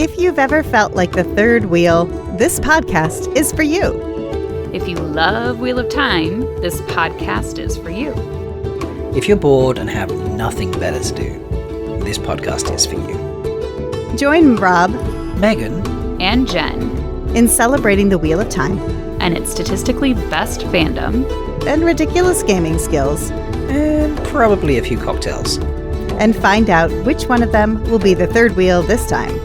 If you've ever felt like the third wheel, this podcast is for you. If you love Wheel of Time, this podcast is for you. If you're bored and have nothing better to do, this podcast is for you. Join Rob, Megan, And Jen. in celebrating the Wheel of Time And its statistically best fandom. and ridiculous gaming skills, and probably a few cocktails. and find out which one of them will be the third wheel this time.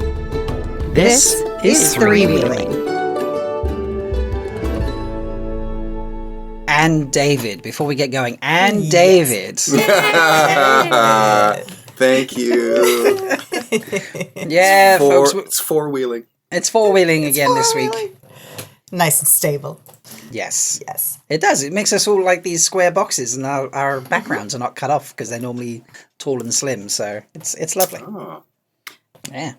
This is three-wheeling. And David, before we get going, and David. Thank you. Yeah, folks, It's four-wheeling. it's four-wheeling again this week. Nice and stable. Yes. Yes. It does. It makes us all like these square boxes, and our backgrounds are not cut off because they're normally tall and slim. So it's lovely. Oh. Yeah,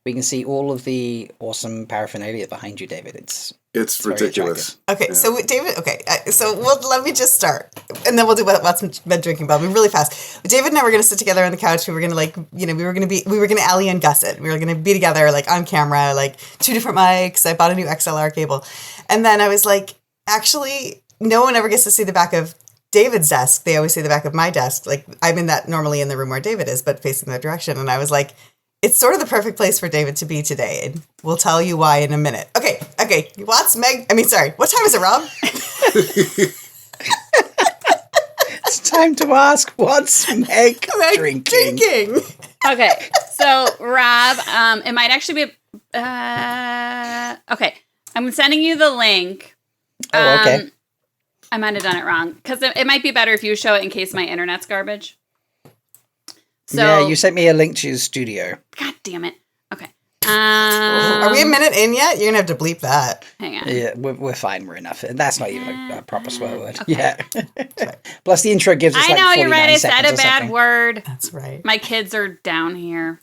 we can see all of the awesome paraphernalia behind you, David. It's very ridiculous. Okay, so David. Okay, let me just start, and then we'll do what's been drinking. But really fast. David and I were going to sit together on the couch. We were going to we were going to Allie and Gus it. We were going to be together like on camera, like two different mics. I bought a new XLR cable, and then I was like, actually, no one ever gets to see the back of David's desk. They always see the back of my desk. Like I'm normally in the room where David is, but facing that direction. And I was like, it's sort of the perfect place for David to be today. And we'll tell you why in a minute. Okay. What time is it, Rob? It's time to ask, what's Meg drinking? Okay, so Rob, it might actually be... okay, I'm sending you the link. Oh, okay. I might have done it wrong, because it might be better if you show it in case my internet's garbage. So, Yeah, you sent me a link to your studio. God damn it. Okay. Are we a minute in yet? You're going to have to bleep that. Hang on. Yeah, we're fine. We're enough. That's not even a proper swear word. Okay. Yeah. Plus, the intro gives us I know, you're right. I 49 said a seconds or bad something. word. That's right. My kids are down here.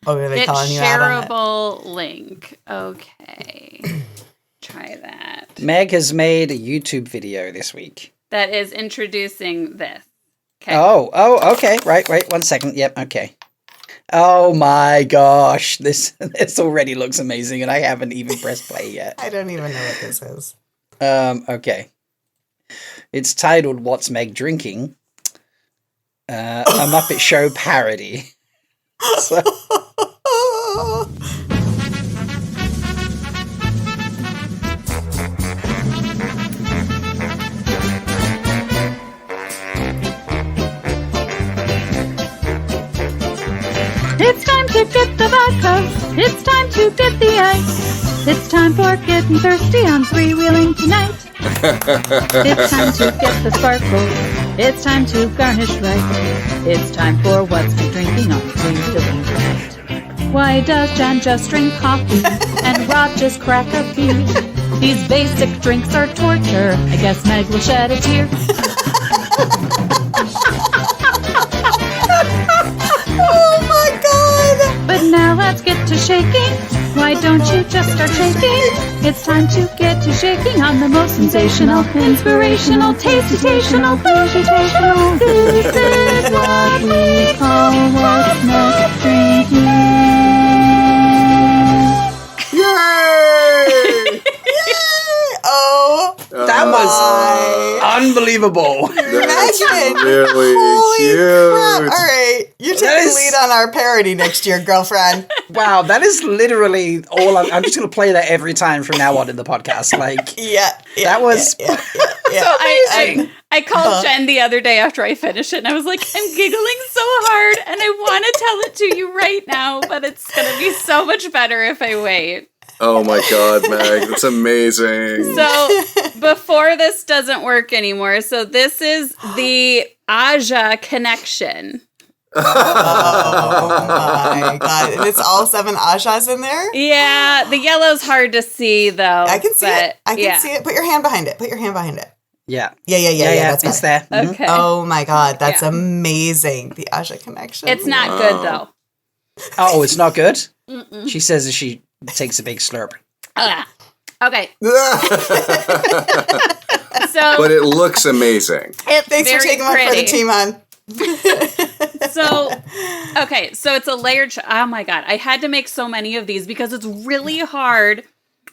Oh, are they Get calling you out on it? shareable link. Okay. Try that. Meg has made a YouTube video this week. That is introducing this. Okay. Oh, okay. Right. 1 second. Yep. Okay. Oh my gosh, this already looks amazing, and I haven't even pressed play yet. I don't even know what this is. Okay. It's titled "What's Meg Drinking?" A Muppet Show parody. So, It's time to get the vodka. It's time to get the ice. It's time for getting thirsty on three-wheeling tonight. It's time to get the sparkle. It's time to garnish right. It's time for what's been drinking on three-wheeling tonight. Why does Jen just drink coffee and Rob just crack a beer? These basic drinks are torture. I guess Meg will shed a tear. Oh my God! But now let's get to shaking. Why don't you just start shaking? It's time to get to shaking on the most sensational, inspirational, taste-tational, vegetational. This is what we call what's Meg drinking. Yay! Oh, that was unbelievable. That's Megan! really Holy huge. crap. All right, you're taking That the is- lead on our parody next year, girlfriend. Wow, that is literally all. I'm just going to play that every time from now on in the podcast. Like, Yeah. that was Yeah. I called Jen the other day after I finished it, and I was like, I'm giggling so hard, and I want to tell it to you right now, but it's going to be so much better if I wait. Oh my God, Meg, that's amazing. So before this doesn't work anymore, so this is the Ajah Connection. Oh my God. And it's all 7 Ajahs in there? Yeah, the yellow's hard to see though. I can see it. I can yeah. see it. Put your hand behind it. yeah. Yeah. That's it's better. there. Mhm. Okay. Oh my God. That's Yeah. amazing. The Ajah Connection. It's not good though. Oh, it's not good. She says as she takes a big slurp. Okay. But it looks amazing. It's Thanks for very taking one for the pretty. team, hon. So it's a layered. Oh my god, I had to make so many of these because it's really hard,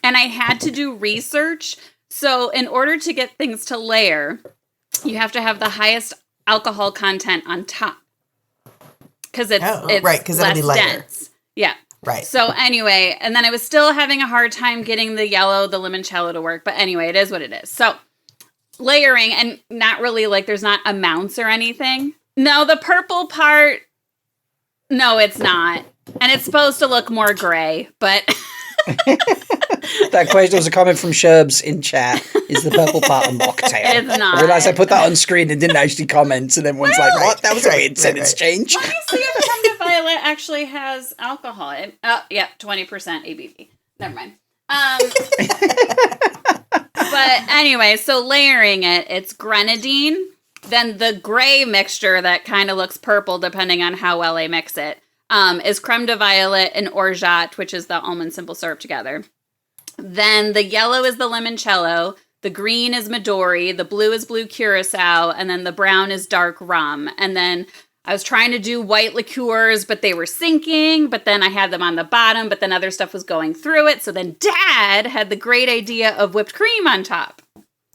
and I had to do research. So in order to get things to layer, you have to have the highest alcohol content on top because it's right, because it'll be less lighter. dense. Yeah. Right. So anyway, and then I was still having a hard time getting the yellow, the limoncello to work. But anyway, it is what it is. So layering, and not really like there's not amounts or anything. No, the purple part, no, it's not. And it's supposed to look more gray, but... That question was a comment from Sherbs in chat. Is the purple part a mocktail? It's not. I realised I put that on screen and didn't actually comment, and everyone's like, what? That was a weird sentence change. Let me see if Come to Violet actually has alcohol. Yeah, 20% ABV. Never mind. But anyway, so layering it, it's grenadine, then the gray mixture that kind of looks purple depending on how well I mix it, is creme de violet and orgeat, which is the almond simple syrup together. Then the yellow is the limoncello, the green is Midori, the blue is blue curacao, and then the brown is dark rum. And then I was trying to do white liqueurs, but they were sinking, but then I had them on the bottom, but then other stuff was going through it. So then Dad had the great idea of whipped cream on top.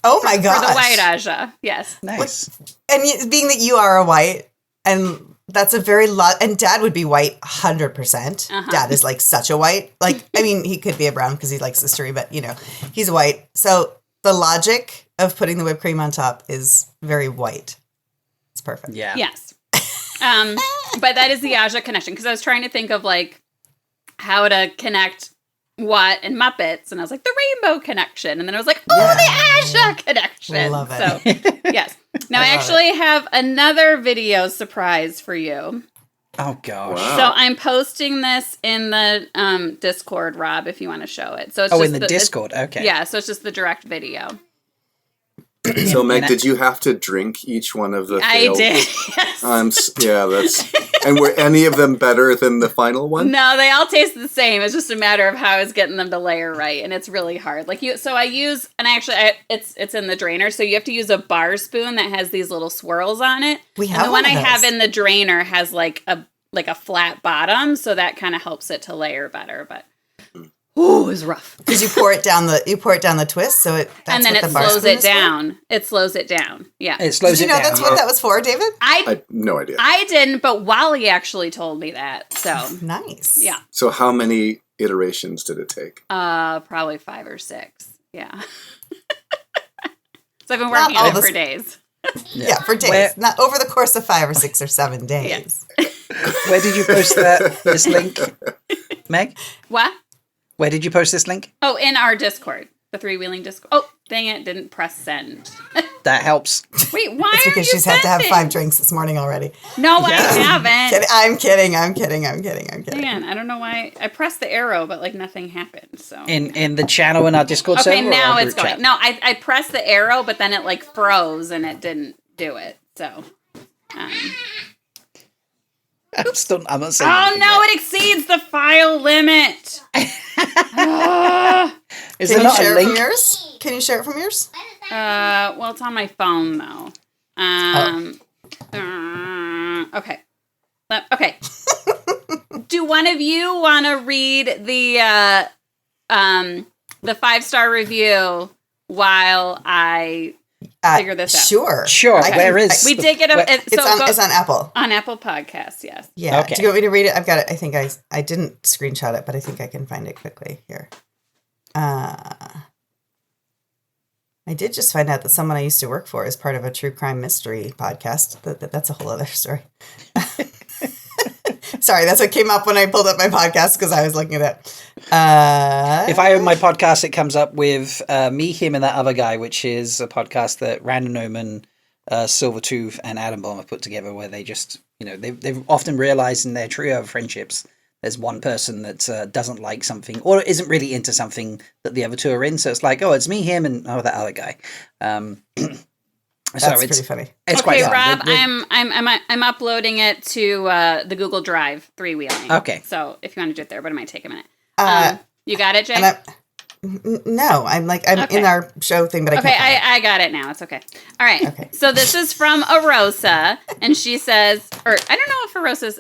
Oh my gosh. For the white Ajah. Yes. Nice. And being that you are a white, and that's a very lot, and Dad would be white 100%. Dad is like such a white. Like, I mean, he could be a brown because he likes history, but he's white. So the logic of putting the whipped cream on top is very white. It's perfect. Yeah. Yes. But that is the Ajah Connection, because I was trying to think of like how to connect what and Muppets, and I was like the Rainbow Connection, and then I was like, the Ajah Connection. I love it. So yes. Now I actually have another video surprise for you. Oh gosh. Wow. So I'm posting this in the Discord, Rob, if you want to show it. So it's Oh, just in the Discord. Okay. Yeah, so it's just the direct video. So, Meg, did you have to drink each one of the I failed? did. Yes. Yeah, that's... And were any of them better than the final one? No, they all taste the same. It's just a matter of how I was getting them to layer right, and it's really hard. So I use, and it's in the drainer. So you have to use a bar spoon that has these little swirls on it. We have and the one one I of have those. in the drainer has like a flat bottom, so that kind of helps it to layer better. But ooh, it was rough. Because you pour it down the twist, so that's And then what it the bar slows spoon it is for? down. It slows it down. Yeah. It slows Did you it know down. that's what that was for, David? I had no idea. I didn't, but Wally actually told me that. So Nice. yeah. So how many iterations did it take? Probably 5 or 6. Yeah. So I've been working all on it this- for days. Yeah, for days. Where- Not over the course of 5 or 6 or 7 days. Where did you post this link, Meg? What? Where did you post this link? Oh, in our Discord. The 3-wheeling Discord. Oh, dang it. Didn't press send. That helps. Wait, why It's are because you she's had to have sending? 5 drinks this morning already. No, I haven't. I'm kidding. I'm kidding. Man, I don't know why. I pressed the arrow, but like nothing happened. So In the channel in our Discord server? okay, or now our it's group going. chat? No, I pressed the arrow, but then it like froze and it didn't do it. So. I'm not saying Oh anything no! yet. It exceeds the file limit. Is Can there you not share a it from link? yours? Can you share it from yours? Well, it's on my phone though. Okay. Okay. Do one of you want to read the 5-star review while I figure this out? Sure. Sure. I can- Where is? We did get Where- It's on Apple. on Apple Podcasts. Yes. Yeah. Okay. Do you want me to read it? I've got it. I think I didn't screenshot it, but I think I can find it quickly here. I did just find out that someone I used to work for is part of a true crime mystery podcast. That's a whole other story. Sorry, that's what came up when I pulled up my podcast because I was looking at it. If I own my podcast, it comes up with me, him, and that other guy, which is a podcast that Random Omen, Silvertooth, and Adam Bomb have put together, where they just, they've often realized in their trio of friendships, there's one person that doesn't like something or isn't really into something that the other two are in. So it's like, oh, it's me, him, and that other guy. That's pretty funny. It's Okay, quite fun. Rob, They- I'm uploading it to the Google Drive 3-wheeling. Okay. So if you want to do it there, but it might take a minute. Uh, You got it, Jay? And no, I'm Okay. in our show thing, but I Okay, can't find it. I got it now. It's okay. All right. Okay. So this is from Arosa, and she says, or I don't know enough for Rosa's,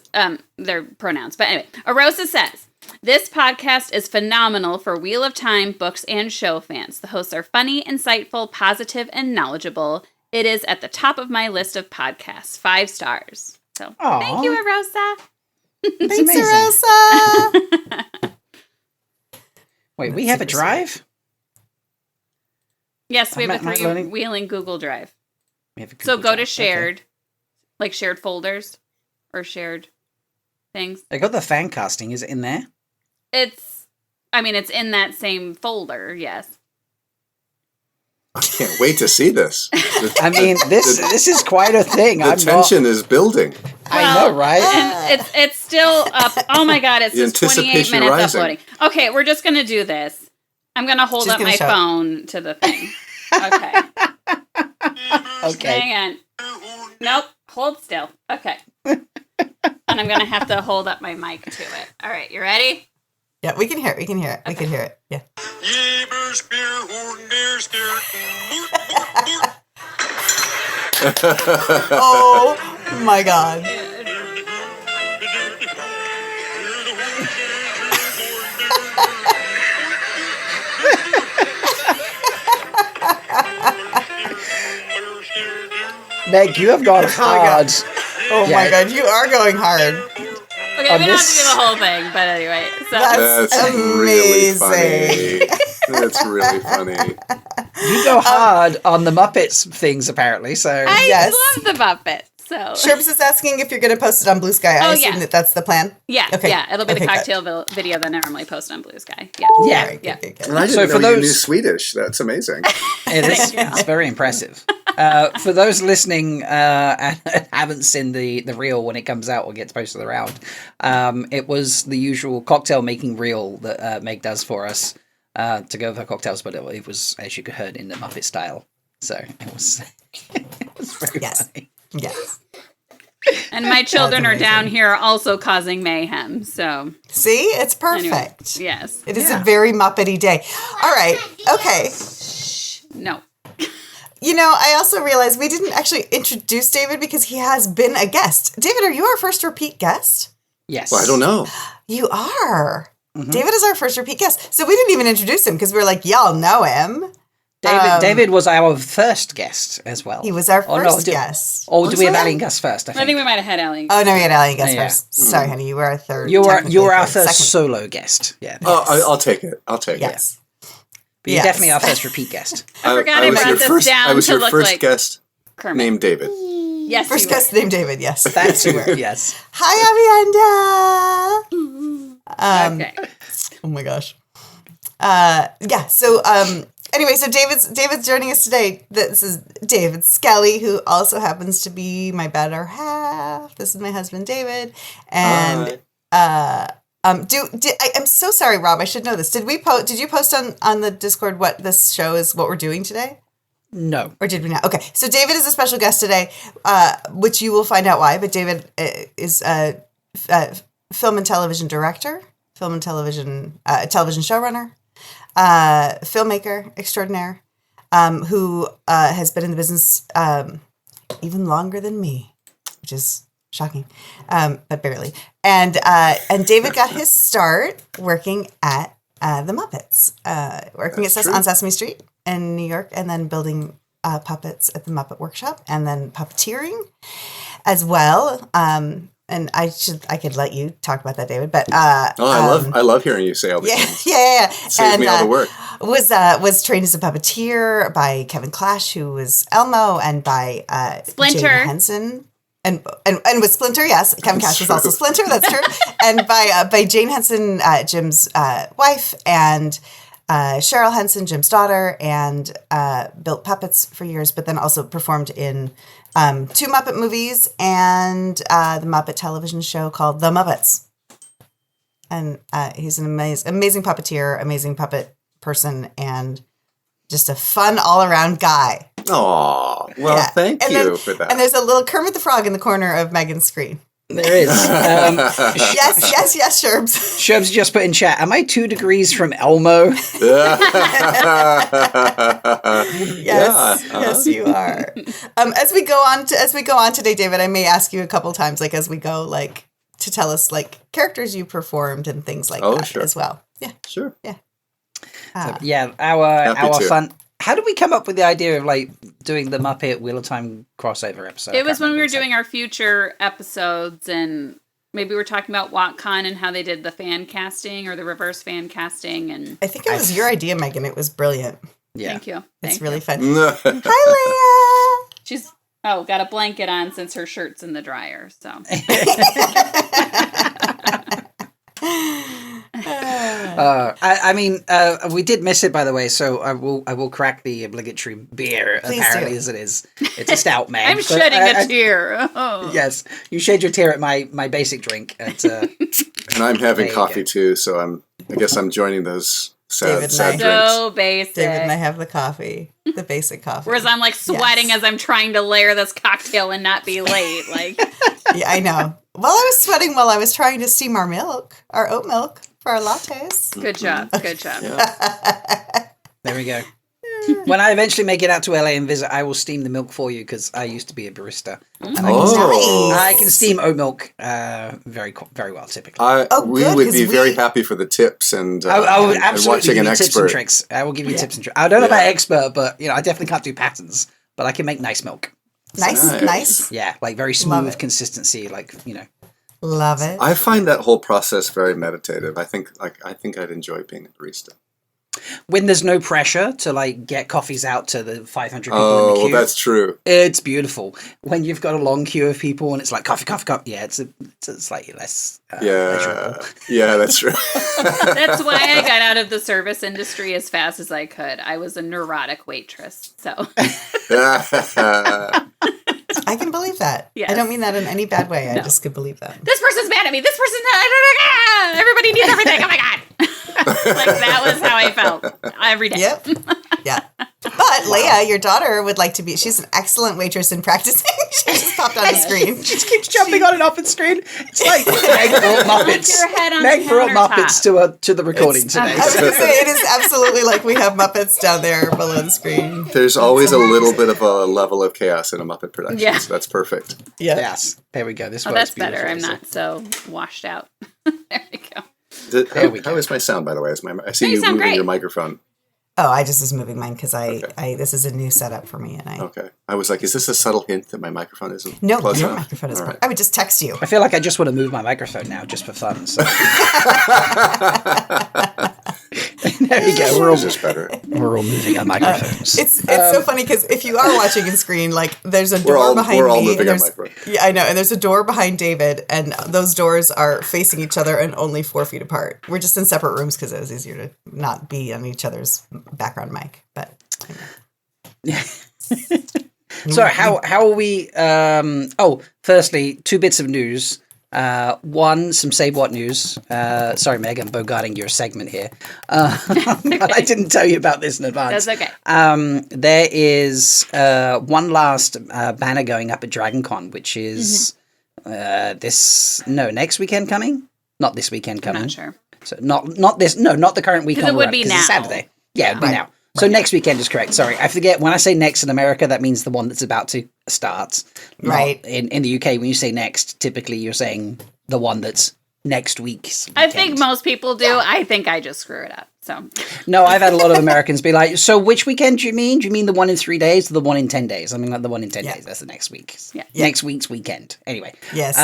their pronouns. But anyway, Arosa says, this podcast is phenomenal for Wheel of Time, books, and show fans. The hosts are funny, insightful, positive, and knowledgeable. It is at the top of my list of podcasts. 5 stars. So thank you, Arosa. Thanks, Arosa. Wait, we have a drive? Yes, we have a Am I learning? three-wheeling Google Drive. We have a So Google go to Drive. shared, Okay. like shared folders or shared things. I got the fan casting. Is it in there? It's in that same folder, yes. I can't wait to see this. I mean, this is quite a thing. The tension is building. I know, right? And it's still up. Oh my God, it's The just 28 anticipation minutes rising. uploading. Okay, we're just going to do this. I'm going to hold She's up gonna my show it. phone to the thing. Okay. Okay. Hang on. Nope. Hold still. Okay. And I'm going to have to hold up my mic to it. All right, you ready? Yeah, we can hear it. We can hear it. We can hear it. Yeah. Oh my God. Meg, you have gone hard. Oh Yeah. my God, you are going hard. Okay, On we don't have this- to do the whole thing, but anyway. So That's really amazing. funny. That's really funny. You go hard on the Muppets things, apparently. So I Yes. love the Muppet. So Sherps is asking if you're going to post it on Blue Sky. I Oh, assume yeah. that's the plan. yeah, Okay. yeah, it'll be the Okay, good. cocktail video that I normally post on Blue Sky. Yeah. yeah, All right, Yeah. good, good, And good. I So didn't for know you those- knew Swedish. That's amazing. it is. It's very impressive. For those listening and haven't seen the reel when it comes out or gets posted around, it was the usual cocktail making reel that Meg does for us to go with her cocktails, but it was, as you heard, in the Muppet style. So it was, it was very Yes. funny. Yes. And my children are amazing. down here also causing mayhem. So See, it's perfect. anyway, yes. It is Yeah. a very Muppety day. All right. Okay. No. You know, I also realized we didn't actually introduce David because he has been a guest. David, are you our first repeat guest? Yes. Well, I don't know. You are. Mm-hmm. David is our first repeat guest. So we didn't even introduce him because we were like, y'all know him. David was our first guest as well. He was our Oh, first no, guest. Or do we have Was Allie and Gus first? I I think. think we might have had Allie. Oh, no, we had Allie guest Yeah. first. Sorry, honey. You were our third. you technically were our third, first second. solo guest. Yeah. Oh, I'll take it. I'll take it. Yes. But you're Yes. definitely our first repeat guest. I forgot I was brought your this first, down I was to your look first like guest Kermit. named David. Yes, First you were. guest named David, yes. That's who we're, yes. Hi, Avienda. Okay. Oh my gosh. Yeah. So anyway, so David's joining us today. This is David Skelly, who also happens to be my better half. This is my husband David. And I'm so sorry, Rob. I should know this. Did you post on the Discord what this show is, what we're doing today? No. Or did we not? Okay. So David is a special guest today, which you will find out why. But David is a film and television director, film and television showrunner, filmmaker extraordinaire, who has been in the business even longer than me, which is shocking, but barely. And David got his start working at the Muppets, working on Sesame Street in New York, and then building puppets at the Muppet Workshop, and then puppeteering as well. And I could let you talk about that, David. But I love hearing you say all these things. yeah. Saves me all the work. Was trained as a puppeteer by Kevin Clash, who was Elmo, and by Splinter. Jane Henson. And with Splinter, yes, Kevin Cash was also Splinter. That's true. And by Jane Henson, Jim's wife, and Cheryl Henson, Jim's daughter, and built puppets for years. But then also performed in 2 Muppet movies and the Muppet television show called The Muppets. And he's an amazing puppeteer, amazing puppet person, and just a fun all around guy. Aw, well, Yeah. thank And you then- for that. And there's a little Kermit the Frog in the corner of Megan's screen. There is. Yes, Sherbs. Sherbs just put in chat. Am I 2 degrees from Elmo? Yes, you are. As we go on today, David, I may ask you a couple times, like as we go, like to tell us like characters you performed and things like that as well. Yeah, Sure. Yeah. Our fun. How did we come up with the idea of like doing the Muppet Wheel of Time crossover episode? It was when we were doing our future episodes, and maybe we were talking about WatCon and how they did the fan casting or the reverse fan casting. And I think it was your idea, Megan. It was brilliant. Yeah. Thank you. It's Thank really you. fun. Hi, Leia. She's got a blanket on since her shirt's in the dryer. So. We did miss it, by the way. So I will crack the obligatory beer. Please apparently, do. as it is, it's a stout, man. I'm shedding a tear. Oh. Yes, you shed your tear at my basic drink. At, And I'm having There you coffee go. too, so I guess I'm joining those sad David and I. drinks. So basic. David and I have the coffee, the basic coffee. Whereas I'm like sweating Yes. as I'm trying to layer this cocktail and not be late. Like, Yeah, I know. Well, I was sweating while I was trying to steam our oat milk for our lattes. good job. Good job. there we go. When I eventually make it out to LA and visit, I will steam the milk for you because I used to be a barista. And Oh. I can steam oat milk very well, typically. We good, would 'cause be very happy for the tips and, I would and absolutely watching give an you tips and expert. tricks. I will give you tips and tricks. I don't know about expert, but I definitely can't do patterns. But I can make nice milk. Nice. Yeah, like very Love smooth it. consistency. Love it. I find that whole process very meditative. I think I'd enjoy being a barista. When there's no pressure to get coffees out to the 500 people in the Oh, queue. well, that's true. It's beautiful. When you've got a long queue of people and it's like coffee. Yeah, it's slightly less pleasurable. Yeah, that's true. That's why I got out of the service industry as fast as I could. I was a neurotic waitress. So I can believe that. Yes. I don't mean that in any bad way. I just could believe that. this person's mad at me. This person's everybody needs everything. Oh my God. Like that was how I felt every day. Yep. Yeah. But Leia, your daughter, would like to be. She's an excellent waitress in practicing. She just popped on the screen. She just keeps jumping on and off the screen. It's like Meg brought Muppets. your head on Meg the brought countertop. Muppets to the recording today. I was going to say, it is absolutely like we have Muppets down there below the screen. There's always a little bit of a level of chaos in a Muppet production. Yeah. So that's perfect. Yeah. Yes, there we go. This Oh, works that's better. I'm beautifully. not so washed out. There we go. How is my sound, by the way? I see You you sound moving great. your microphone. Oh, I just was moving mine because I this is a new setup for me, and I Okay. I was like, is this a subtle hint that my microphone isn't no, close your enough? microphone is. All right. I would just text you. I feel like I just want to move my microphone now, just for fun. So. There you go. Or is this better? We're all moving our microphones. It's so funny because if you are watching in screen, like there's a door behind we're all me. moving And our there's, microphone. yeah, I know, and there's a door behind David, and those doors are facing each other and only 4 feet apart. We're just in separate rooms because it was easier to not be on each other's background mic. But So how are we? Firstly, 2 bits of news. One, some Say What news. Sorry, Meg, I'm bogarting your segment here. But I didn't tell you about this in advance. That's okay. There is one last banner going up at DragonCon, which is next weekend coming? Not this weekend I'm coming. not sure. So not the current weekend. it would we're at, be 'cause it's now. Saturday. Yeah, it'd be now. So next weekend is correct. Sorry, I forget. When I say next in America, that means the one that's about to start. Not Right. In the UK, when you say next, typically you're saying the one that's next week's I weekend. think most people do. I think I just screw it up. So No, I've had a lot of Americans be like, so which weekend do you mean? Do you mean the one in 3 days or the one in 10 days? I mean, like the one in 10 days. That's the next week. Yeah. Next week's weekend. Anyway. yes,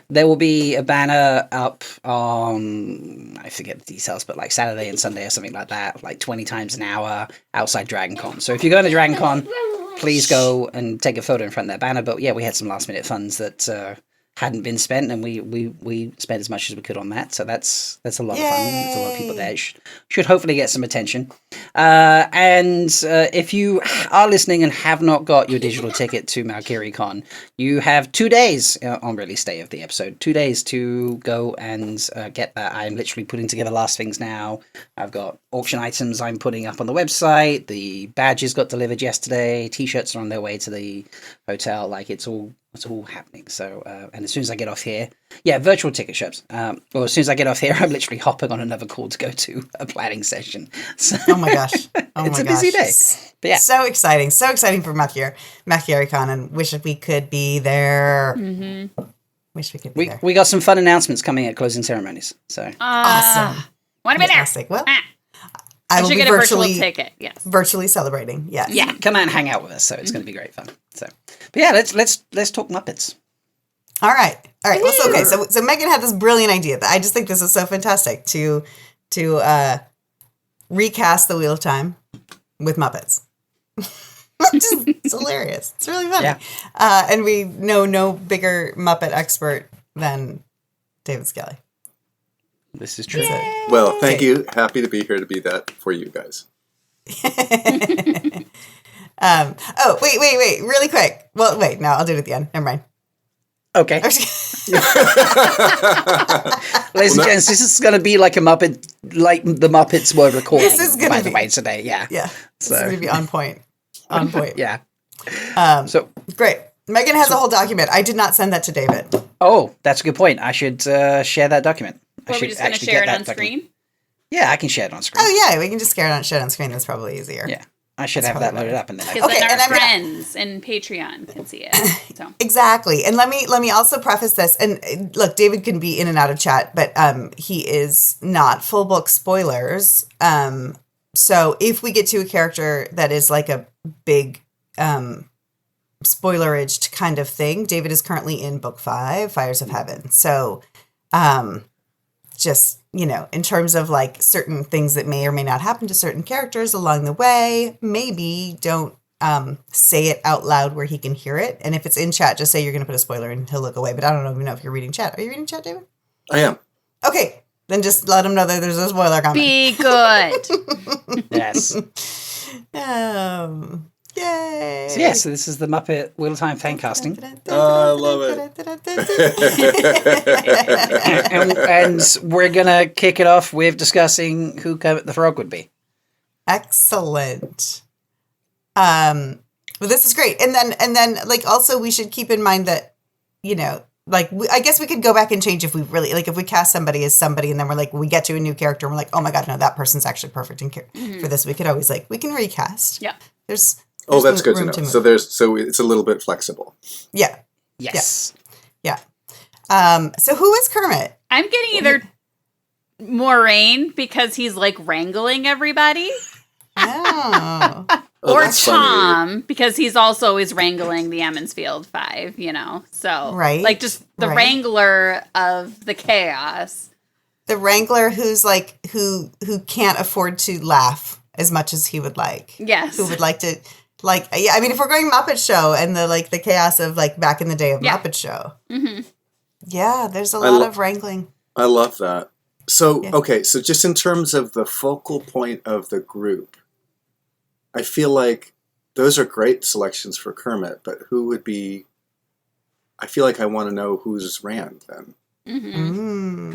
There will be a banner up on, I forget the details, but like Saturday and Sunday or something like that, like 20 times an hour outside DragonCon. So if you're going to DragonCon, please go and take a photo in front of that banner. But yeah, we had some last minute funds that hadn't been spent, and we spent as much as we could on that. So that's a lot of fun. There's a lot of people there. Should hopefully get some attention. And if you are listening and have not got your digital ticket to MalkiriCon, you have 2 days on release day of the episode. 2 days to go and get that. I'm literally putting together last things now. I've got auction items I'm putting up on the website. The badges got delivered yesterday. T-shirts are on their way to the hotel. Like, it's all what's all happening. So, and as soon as I get off here, virtual ticket shops. Well, as soon as I get off here, I'm literally hopping on another call to go to a planning session. So, Oh my gosh. it's a busy day. But yeah. So exciting for MacchiariCon, and wish we could be there. Mm-hmm. Wish we could be there. We got some fun announcements coming at closing ceremonies. So Awesome. Want to be there? Fantastic. Well, Ah. I I will should be get a virtual virtually ticket. Yes. virtually celebrating. Yes. Yeah. come out and hang out with us. So it's going to be great fun. So, but yeah, let's talk Muppets. All right. Well, so Megan had this brilliant idea that I just think this is so fantastic to recast the Wheel of Time with Muppets. It's hilarious. It's really funny. Yeah. And we know no bigger Muppet expert than David Skelly. This is true. Well, thank you. Happy to be here to be that for you guys. Wait, really quick. Well, wait, no, I'll do it at the end. Never mind. Okay. Ladies and gents, this is going to be like a Muppet, like the Muppets were recording, This is gonna by the be- way, today. Yeah. Yeah. This is So- going to be on point. On point. Yeah. So great. Megan has a whole document. I did not send that to David. Oh, that's a good point. I should share that document. Are we just going to share it on screen? Yeah, I can share it on screen. Oh yeah, we can just share it on screen. That's probably easier. Yeah. I should have that loaded up and then Because Okay, then and our I'm gonna- friends and Patreon can see it. So Exactly. And let me also preface this. And look, David can be in and out of chat, but he is not full book spoilers. So if we get to a character that is like a big spoileraged kind of thing, David is currently in book 5, Fires of Heaven. So just, in terms of like certain things that may or may not happen to certain characters along the way, maybe don't say it out loud where he can hear it. And if it's in chat, just say you're going to put a spoiler and he'll look away. But I don't even know if you're reading chat. Are you reading chat, David? I am. Okay. Then just let him know that there's a spoiler coming. be good. Yes. Yay. So, so this is the Muppet Wheel of Time fan casting. I love it. and we're going to kick it off with discussing who Kermit the Frog would be. Excellent. Well, this is great. And then like also we should keep in mind that, I guess we could go back and change if we really, like if we cast somebody as somebody and then we're like, we get to a new character and we're like, oh my God, no, that person's actually perfect for this. We could always we can recast. Yeah. There's That's good to room know. move. So it's a little bit flexible. Yeah. Yes. Yeah. So who is Kermit? I'm getting either Moraine because he's like wrangling everybody, Oh. or that's funny. Tom because he's also always wrangling the Emmonsfield 5, So Right, like just the right. wrangler of the chaos. The Wrangler who's like, who can't afford to laugh as much as he would like. Yes. Who would like to, if we're going Muppet Show and the chaos of back in the day of Yeah. Muppet Show. Mm-hmm. Yeah, there's a lot of wrangling. I love that. So, Yeah. okay, so just in terms of the focal point of the group, I feel like those are great selections for Kermit, but who would be, I feel like I want to know who's Rand then. Mm-hmm.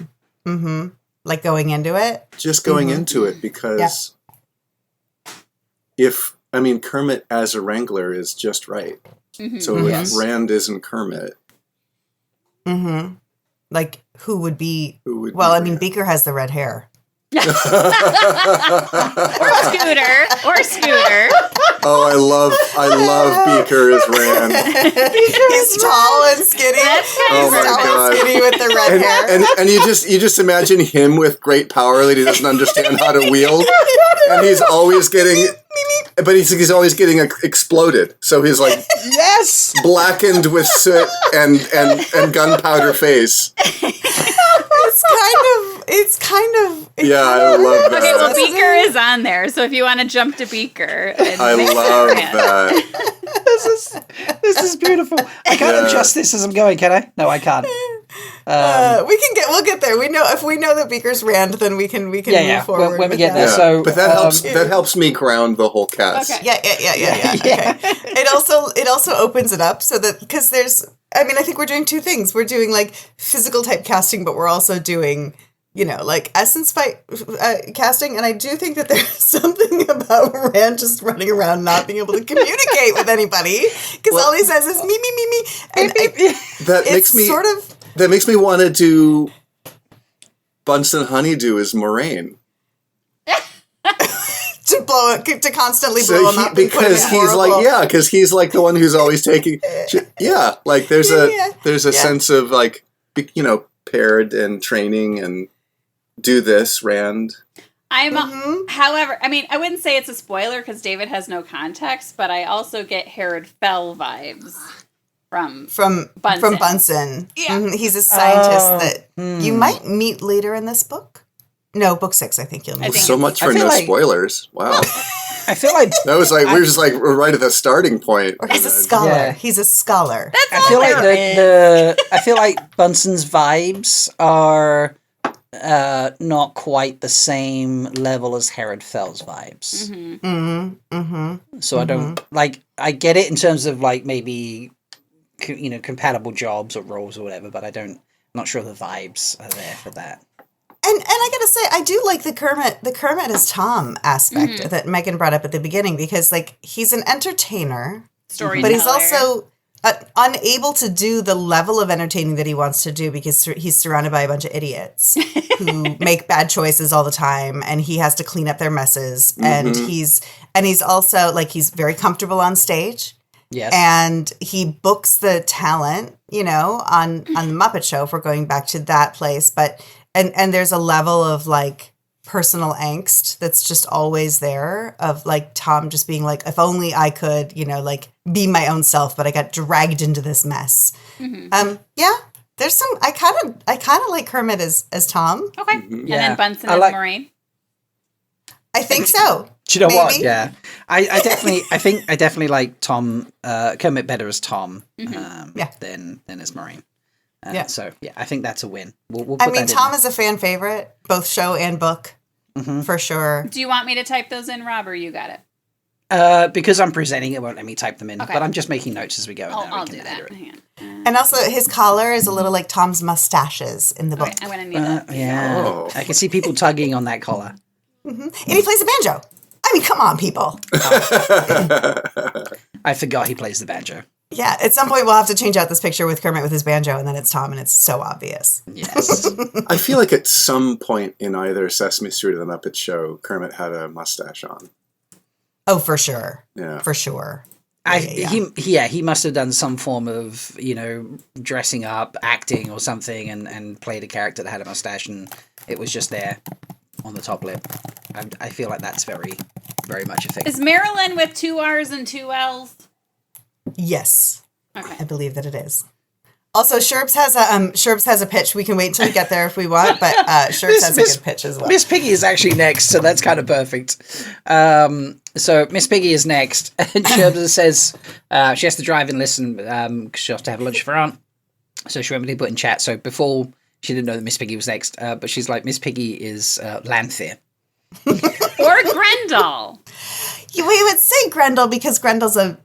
Mm-hmm. Like going into it? Just going into it, because Kermit as a Wrangler is just right. Mm-hmm. So Yes. if Rand isn't Kermit, Mm-hmm. Like, who would be... who would Well, be Rand? Beaker has the red hair. Or Scooter. Oh, I love Beaker as Rand. He's tall and skinny. That's kind Oh of my Tall God. and skinny with the red hair. And you just imagine him with great power that he doesn't understand how to wield, and he's always getting, but he's always getting exploded. So he's like Yes. blackened with soot and gunpowder face. It's kind of. Yeah, I love that. Okay, well, Beaker is on there, so if you want to jump to Beaker. I love that. This is beautiful. I can't adjust this as I'm going, can I? No, I can't. We'll get there. If we know that Beaker's Rand, then we can move forward. When we with get that. there. So, but that helps me ground the whole cast. Okay. Yeah. Okay. It also opens it up so that, because there's, I think we're doing two things. We're doing physical type casting, but we're also doing like essence fight casting. And I do think that there's something about Rand just running around not being able to communicate with anybody because all he says is me. And that makes me want to do Bunsen Honeydew as Moraine. to constantly blow him up because he's like the one who's always taking like there's a sense of like, paired and training and do this, Rand. However, I mean, I wouldn't say it's a spoiler because David has no context, but I also get Herod Fell vibes from Bunsen. Yeah. He's a scientist that you might meet later in this book. No, book 6, I think you'll meet. So much for no spoilers. Wow. I feel like that was like we're right at the starting point. Or he's a scholar. Yeah. He's a scholar. That's all I feel like Bunsen's vibes are not quite the same level as Herod Fell's vibes. So I don't I get it in terms of like maybe compatible jobs or roles or whatever, but I'm not sure the vibes are there for that. And I gotta say, I do like the Kermit as Tom aspect that Megan brought up at the beginning because like he's an entertainer, storyteller, but he's also unable to do the level of entertaining that he wants to do because he's surrounded by a bunch of idiots who make bad choices all the time, and he has to clean up their messes. And he's also like he's very comfortable on stage. Yes. And he books the talent, on the Muppet Show if we're going back to that place, but. And there's a level of like personal angst that's just always there of like Tom just being like, if only I could, like be my own self, but I got dragged into this mess. There's some. I kind of like Kermit as Tom. Okay, and then Bunsen as Moraine. I think so. Do you know what? Yeah, I definitely like Tom Kermit better as Tom. Than as Moraine. So, I think that's a win. We'll put Tom is a fan favorite, both show and book, for sure. Do you want me to type those in, Rob, or you got it? Because I'm presenting, it won't let me type them in, but I'm just making notes as we go. I'll do that. And also, his collar is a little like Tom's mustaches in the book. I'm going to need that. Yeah. Oh. I can see people tugging on that collar. And he plays the banjo. I mean, come on, people. I forgot he plays the banjo. Yeah, at some point we'll have to change out this picture with Kermit with his banjo, and then it's Tom, and it's so obvious. Yes. I feel like at some point in either Sesame Street or the Muppet Show, Kermit had a mustache on. Oh, for sure. Yeah. For sure. He must have done some form of, dressing up, acting or something, and played a character that had a mustache, and it was just there on the top lip. I feel like that's very, very much a thing. Is Marilyn with 2 R's and 2 L's? Yes. Okay. I believe that it is. Also, Sherbs has a pitch. We can wait until we get there if we want, but Sherbs has a good pitch as well. Miss Piggy is actually next, so that's kind of perfect. So Miss Piggy is next, and Sherbs says she has to drive and listen because she has to have lunch for her aunt. So she remembered to put in chat. So before, she didn't know that Miss Piggy was next, but she's like, Miss Piggy is Lanthir. Or Grendel. We would say Grendel because Grendel's a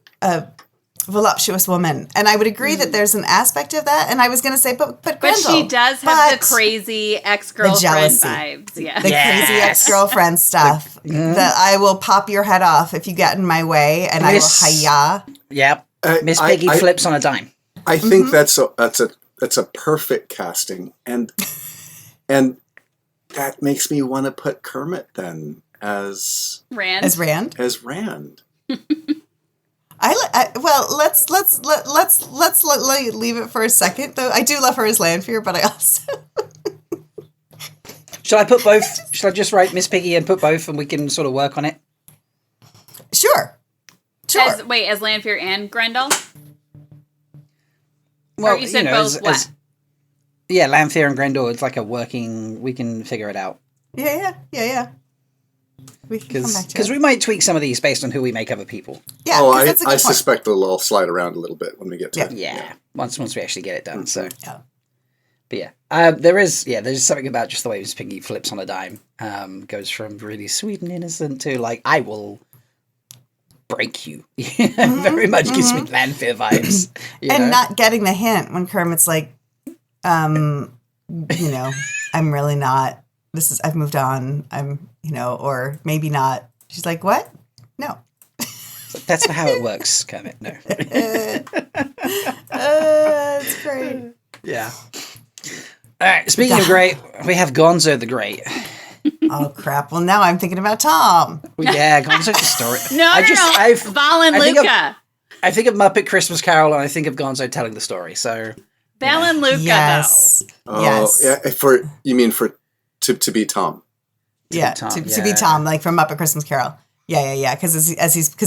voluptuous woman, and I would agree that there's an aspect of that. And I was going to say, but Grendel, but she does have the crazy ex-girlfriend vibes, crazy ex-girlfriend stuff. That I will pop your head off if you get in my way, and I will hiya. Yep, Miss Piggy flips on a dime. I think that's a perfect casting, and that makes me want to put Kermit then as Rand. As Rand. Let's leave it for a second, though. I do love her as Lanfear, but I also... Shall I put both? Shall I just write Miss Piggy and put both, and we can sort of work on it? Sure. As Lanfear and Grendel? Well, you said both what? Lanfear and Grendel, it's like a working... We can figure it out. Yeah. We can come back to it. Because we might tweak some of these based on who we make other people. Yeah, I suspect it'll slide around a little bit when we get to it. Yeah. Once we actually get it done. Mm-hmm. So. Yeah. But there's something about just the way Miss Piggy flips on a dime. Goes from really sweet and innocent to like, I will break you. Very much gives me Lanfear vibes. And not getting the hint when Kermit's like, I I'm really not. I've moved on. I'm, or maybe not. She's like, what? No. That's not how it works, Kermit. No. It's great. Yeah. All right. Speaking of great, we have Gonzo the Great. Oh crap! Well, now I'm thinking about Tom. Well, yeah, Gonzo's the story. No. Val and Luca. I think of Muppet Christmas Carol and I think of Gonzo telling the story. So Val and Luca, yes. though. Oh, Yes. yeah. To be Tom. Yeah, Tom, to yeah. be Tom, like from Muppet Christmas Carol. Yeah. Because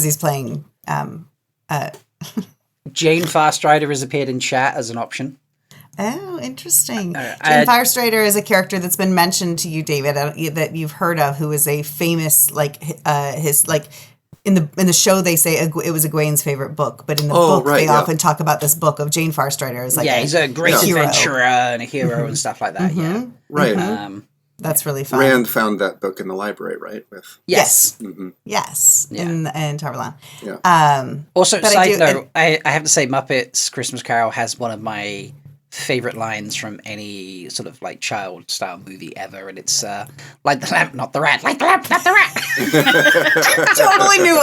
he's playing. Jane Farstrider has appeared in chat as an option. Oh, interesting. I- Jane Firestrider is a character that's been mentioned to you, David, that you've heard of, who is a famous in the show they say it was Egwene's favorite book, but in the book they often talk about this book of Jane Farstrider as he's a great hero. adventurer and a hero and stuff like that. Yeah, Right. That's really fun. Rand found that book in the library, right? Yes. Mm-hmm. Yes. Yeah. In Tarvalon. Yeah. Also, but side note, I have to say, Muppets Christmas Carol has one of my favorite lines from any sort of like child style movie ever, and it's like the lamp, not the rat, like the lamp, not the rat.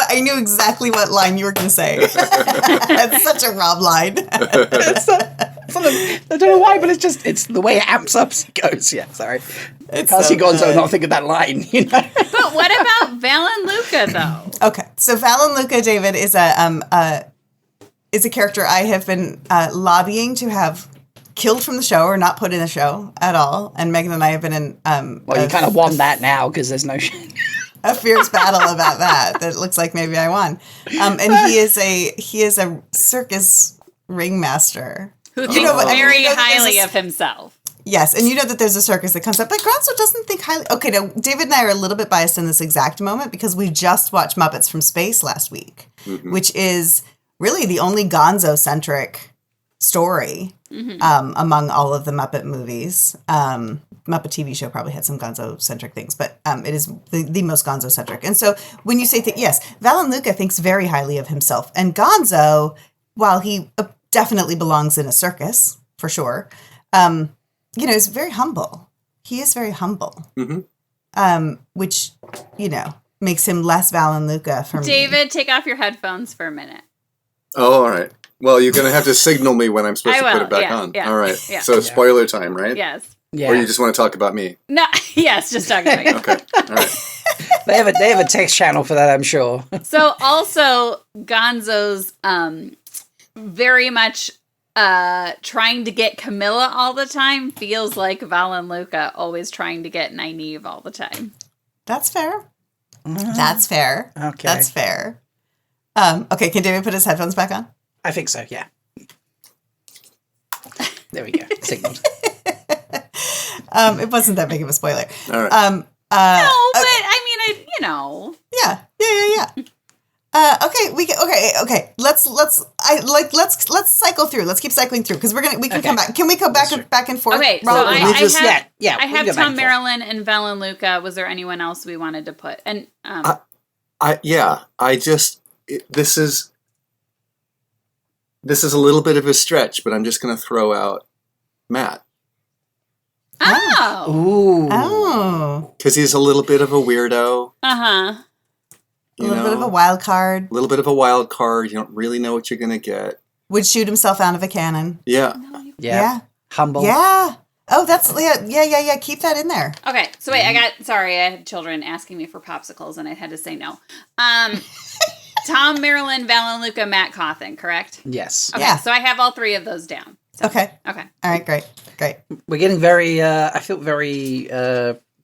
I knew exactly what line you were going to say. That's such a Rob line. I don't know why, but it's the way it amps up as it goes. Yeah, sorry. I can't see Gonzo not think of that line, But what about Val and Luca, though? Okay, so Val and Luca, David, is a character I have been lobbying to have killed from the show or not put in the show at all. And Megan and I have been in well, you kind of won that now because there's no a fierce battle about that. That looks like maybe I won. And he is a circus ringmaster Who thinks very highly of himself. Yes, and you know that there's a circus that comes up, but Gonzo doesn't think highly. Okay, now David and I are a little bit biased in this exact moment because we just watched Muppets from Space last week, which is really the only Gonzo-centric story among all of the Muppet movies. Muppet TV show probably had some Gonzo-centric things, but it is the most Gonzo-centric. And so when you say yes, Val and Luca thinks very highly of himself, and Gonzo, while he definitely belongs in a circus for sure, is very humble. He is very humble, which makes him less Val and Luca for me. David, take off your headphones for a minute. Oh, all right. Well, you're going to have to signal me when I'm supposed to put it back on. Yeah, all right. yeah. So spoiler time, right? Yes. Yeah. Or you just want to talk about me? No. Yes, just talk about you. Okay. All right. They have a text channel for that, I'm sure. So also Gonzo's very much trying to get Camilla all the time feels like Val and Luca always trying to get Nynaeve all the time. That's fair. That's fair. Okay. That's fair. Okay, can David put his headphones back on? I think so, yeah. There we go. Signaled. It wasn't that big of a spoiler. All right. No, but I mean, Yeah. Okay. Let's cycle through. Let's keep cycling through because we can come back. Can we go back and forth? Okay, so Rob? I we have can go back Tom and forth. Marilyn and Val and Luca. Was there anyone else we wanted to put? And This is a little bit of a stretch, but I'm just going to throw out Matt. oh, Oh, Because he's a little bit of a weirdo. uh-huh. a little bit of a wild card. A little bit of a wild card. You don't really know what you're going to get. Would shoot himself out of a cannon. Yeah. Yeah. Humble. Yeah. Oh, that's yeah. Keep that in there. Okay, so wait, I had children asking me for popsicles, and I had to say no. Tom, Marilyn, Val and Luca, Matt Cawthon, correct? Yes. Okay, Yeah. so I have all three of those down. Okay. Okay. All right. Great. We're getting very, I feel very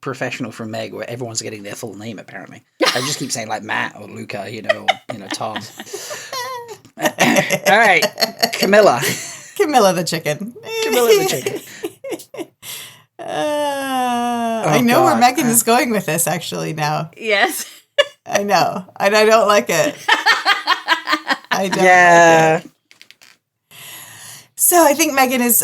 professional from Meg, where everyone's getting their full name, apparently. I just keep saying, like, Matt or Luca, or Tom. All right. Camilla. Camilla the chicken. I know where Megan is going with this actually now. Yes. I know. And I don't like it. I don't like it. So I think Megan is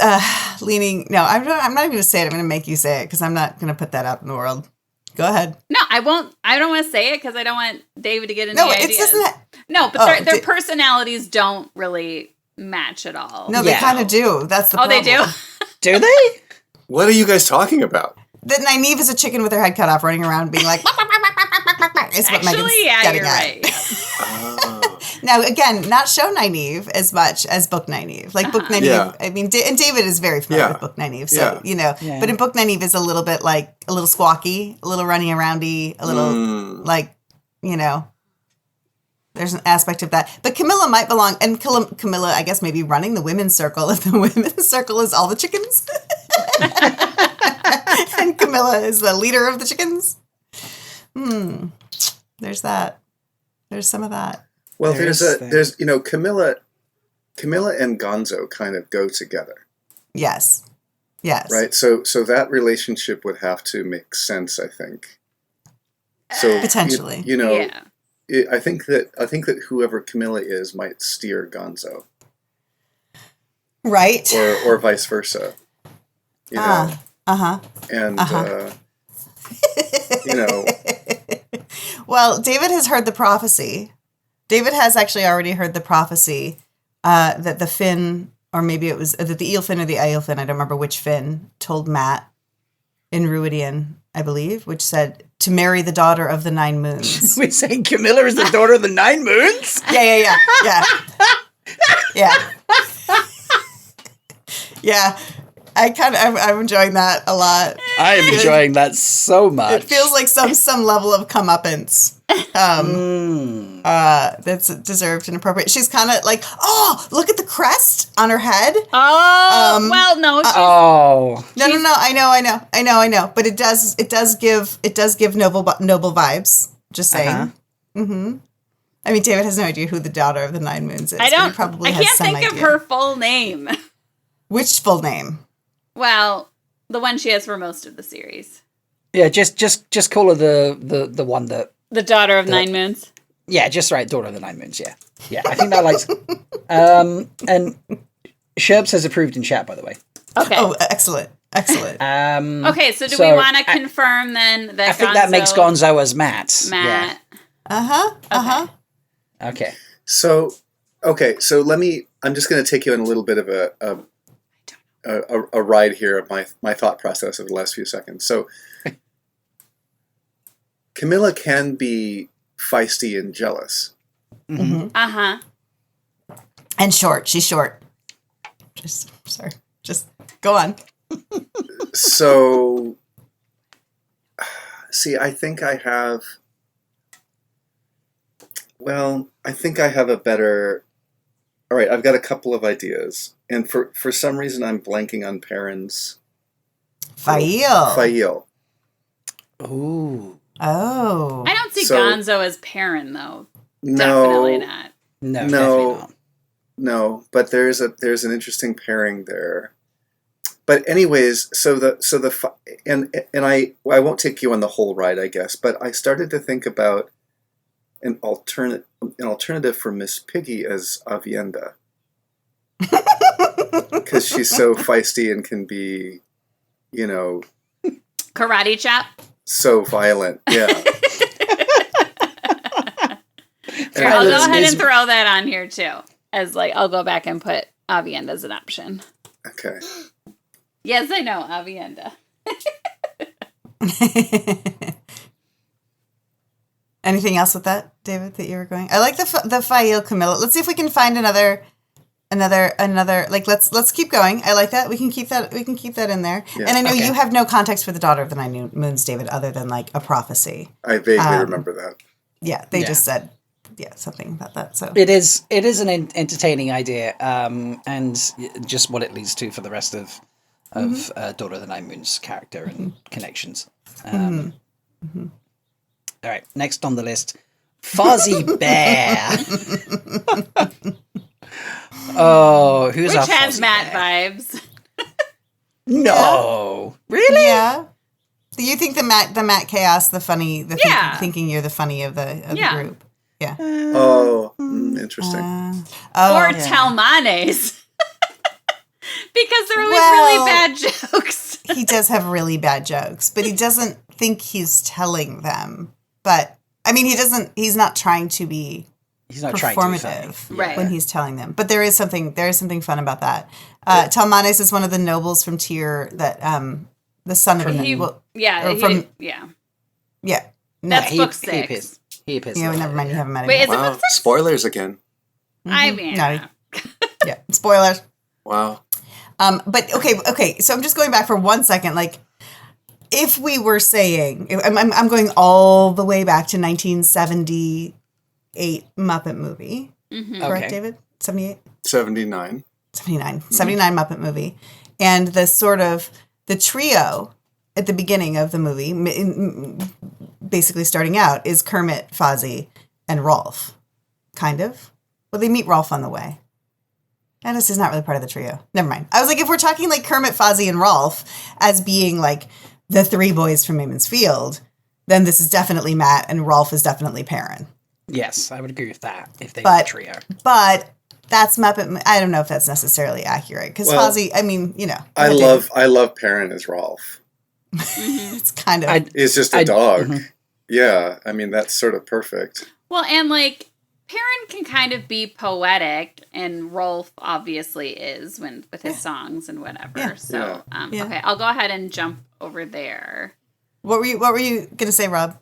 leaning. No, I'm not even going to say it. I'm going to make you say it because I'm not going to put that out in the world. Go ahead. No, I won't. I don't want to say it because I don't want David to get any No, ideas. it's just not. No, but their personalities don't really match at all. No, they kind of do. That's the Oh, problem. they do? Do they? What are you guys talking about? that Nynaeve is a chicken with her head cut off, running around being like, is what Megan's getting you're at. right. Oh. Now, again, not show Nynaeve as much as book Nynaeve. Like book Nynaeve, Yeah. I mean, and David is very familiar with book Nynaeve, so Yeah. But in book Nynaeve is a little bit like a little squawky, a little running aroundy, a little like there's an aspect of that. But Camilla might belong, and Camilla, I guess, maybe running the women's circle if the women's circle is all the chickens, and Camilla is the leader of the chickens. There's that. There's some of that. Well, there's Camilla and Gonzo kind of go together. Yes. Right. So that relationship would have to make sense, I think. So Potentially. I think that whoever Camilla is might steer Gonzo. Right. Or vice versa. And Well, David has heard the prophecy. David has actually already heard the prophecy that the Finn, or maybe it was that the eelfin or the eilfin, I don't remember which Finn, told Matt in Ruidian, I believe, which said to marry the daughter of the 9 moons. We're saying Camilla is the daughter of the 9 moons? Yeah. Yeah. I'm enjoying that a lot. I am enjoying that so much. It feels like some level of comeuppance. That's deserved and appropriate. She's kind of like, oh, look at the crest on her head. Oh, well, no. No. I know. But it does give noble vibes. Just saying. I mean, David has no idea who the daughter of the 9 moons is. I don't. He probably I has can't some think of idea. her full name. Which full name? Well, the one she has for most of the series. Yeah, just call her the one that. The daughter of 9 moons. Yeah, just right, daughter of the 9 moons. Yeah. I think that likes. And Sherbs has approved in chat, by the way. Okay. Oh, excellent. Okay, so do we want to confirm then that I think that makes Gonzo as Matt. Matt. Yeah. Okay. So let me. I'm just going to take you on a little bit of a ride here of my thought process over the last few seconds. So Camilla can be feisty and jealous. Uh-huh. And short. She's short. Just go on. So, see, I think I have a better. All right, I've got a couple of ideas, and for some reason I'm blanking on Perrin's. Fail. Ooh. Oh. I don't see Gonzo as Perrin, though. No, Definitely not. No, definitely not. No, but there's an interesting pairing there. But anyways, I won't take you on the whole ride, I guess, but I started to think about an alternative for Miss Piggy as Avienda. Because she's so feisty and can be, Karate chop? so violent. Yeah. I'll go ahead and throw that on here, too. I'll go back and put Avienda as an option. Okay. Yes, I know, Avienda. Anything else with that, David, that you were going? I like the Fail Camilla. Let's see if we can find another. Like let's keep going. I like that. We can keep that in there. Yeah. And I know you have no context for the daughter of the 9 moons, David, other than like a prophecy. I vaguely remember that. Yeah, they just said something about that. So it is an entertaining idea, and just what it leads to for the rest of Daughter of the 9 Moons character and connections. All right, next on the list, Fozzie Bear. Oh, who's Which our has Fozzie Matt Bear? vibes. No, really? Yeah. Do you think the Matt Chaos, thinking you're the funny of the group? Yeah. Interesting. Or Talmanes. Because they're always really bad jokes. He does have really bad jokes, but he doesn't think he's telling them. But I mean, he's not trying to be performative when he's telling them. But there is something fun about that. Talmanes is one of the nobles from Tyr that the son of Yeah, Yeah. No. That's book 6. He appears. Yeah, never mind. You haven't met him. Wait, yet. is it Wow. book 6? Spoilers again. I mean, Naughty. Yeah. Spoilers. Wow. But okay. So I'm just going back for 1 second. Like, if we were saying, I'm going all the way back to 1978 Muppet movie. Correct, Okay. David? 78? 79. 79. 79 Muppet movie. And the sort of the trio at the beginning of the movie, basically starting out, is Kermit, Fozzie, and Rolf. Kind of. Well, they meet Rolf on the way. And this is not really part of the trio. Never mind. I was like, if we're talking like Kermit, Fozzie, and Rolf as being like the 3 boys from Mayman's Field, then this is definitely Matt, and Rolf is definitely Perrin. Yes, I would agree with that if they were a trio. But that's Muppet. I don't know if that's necessarily accurate because Fozzie. I mean, you know, I love Perrin as Rolf. it's kind of. He's just a dog. Yeah, I mean that's sort of perfect. Well, and like Perrin can kind of be poetic, and Rolf obviously is with his songs and whatever. Yeah. So, okay, I'll go ahead and jump over there. What were you gonna say, Rob?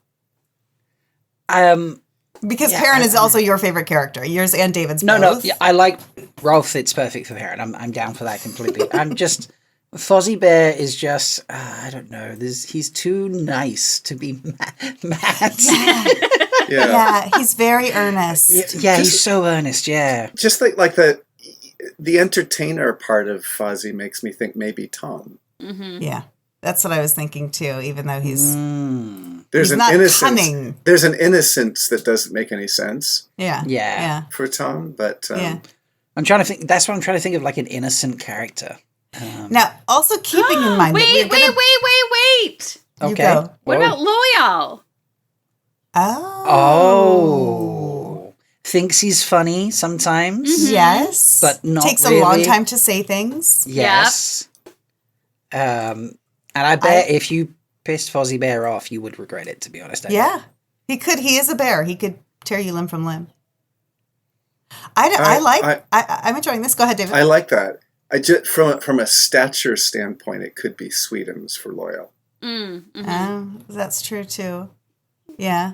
Because Yeah, Perrin is also your favorite character. Yours and David's. No, both. yeah, I like Rolf. It's perfect for Perrin. I'm down for that completely. I'm just Fozzie Bear is just I don't know. He's too nice to be mad. Yeah, he's very earnest. Yeah, he's so earnest. Yeah, just like the entertainer part of Fozzie makes me think maybe Tom. Mm-hmm. Yeah, that's what I was thinking too. Even though he's there's he's an not innocence. cunning. There's an innocence that doesn't make any sense. Yeah. For Tom, but I'm trying to think. That's what I'm trying to think of, like an innocent character. Now, also keeping in mind that Wait. You Okay. go. What about Loyal? Oh. Thinks he's funny sometimes. Yes, But not takes really. a long time to say things. Yes. And I bet if you pissed Fozzie Bear off, you would regret it, to be honest. Yeah, he could. He is a bear. He could tear you limb from limb. I'm enjoying this. Go ahead, David. I like that. I just from a stature standpoint, it could be Sweetums for Loyal. That's true too. Yeah.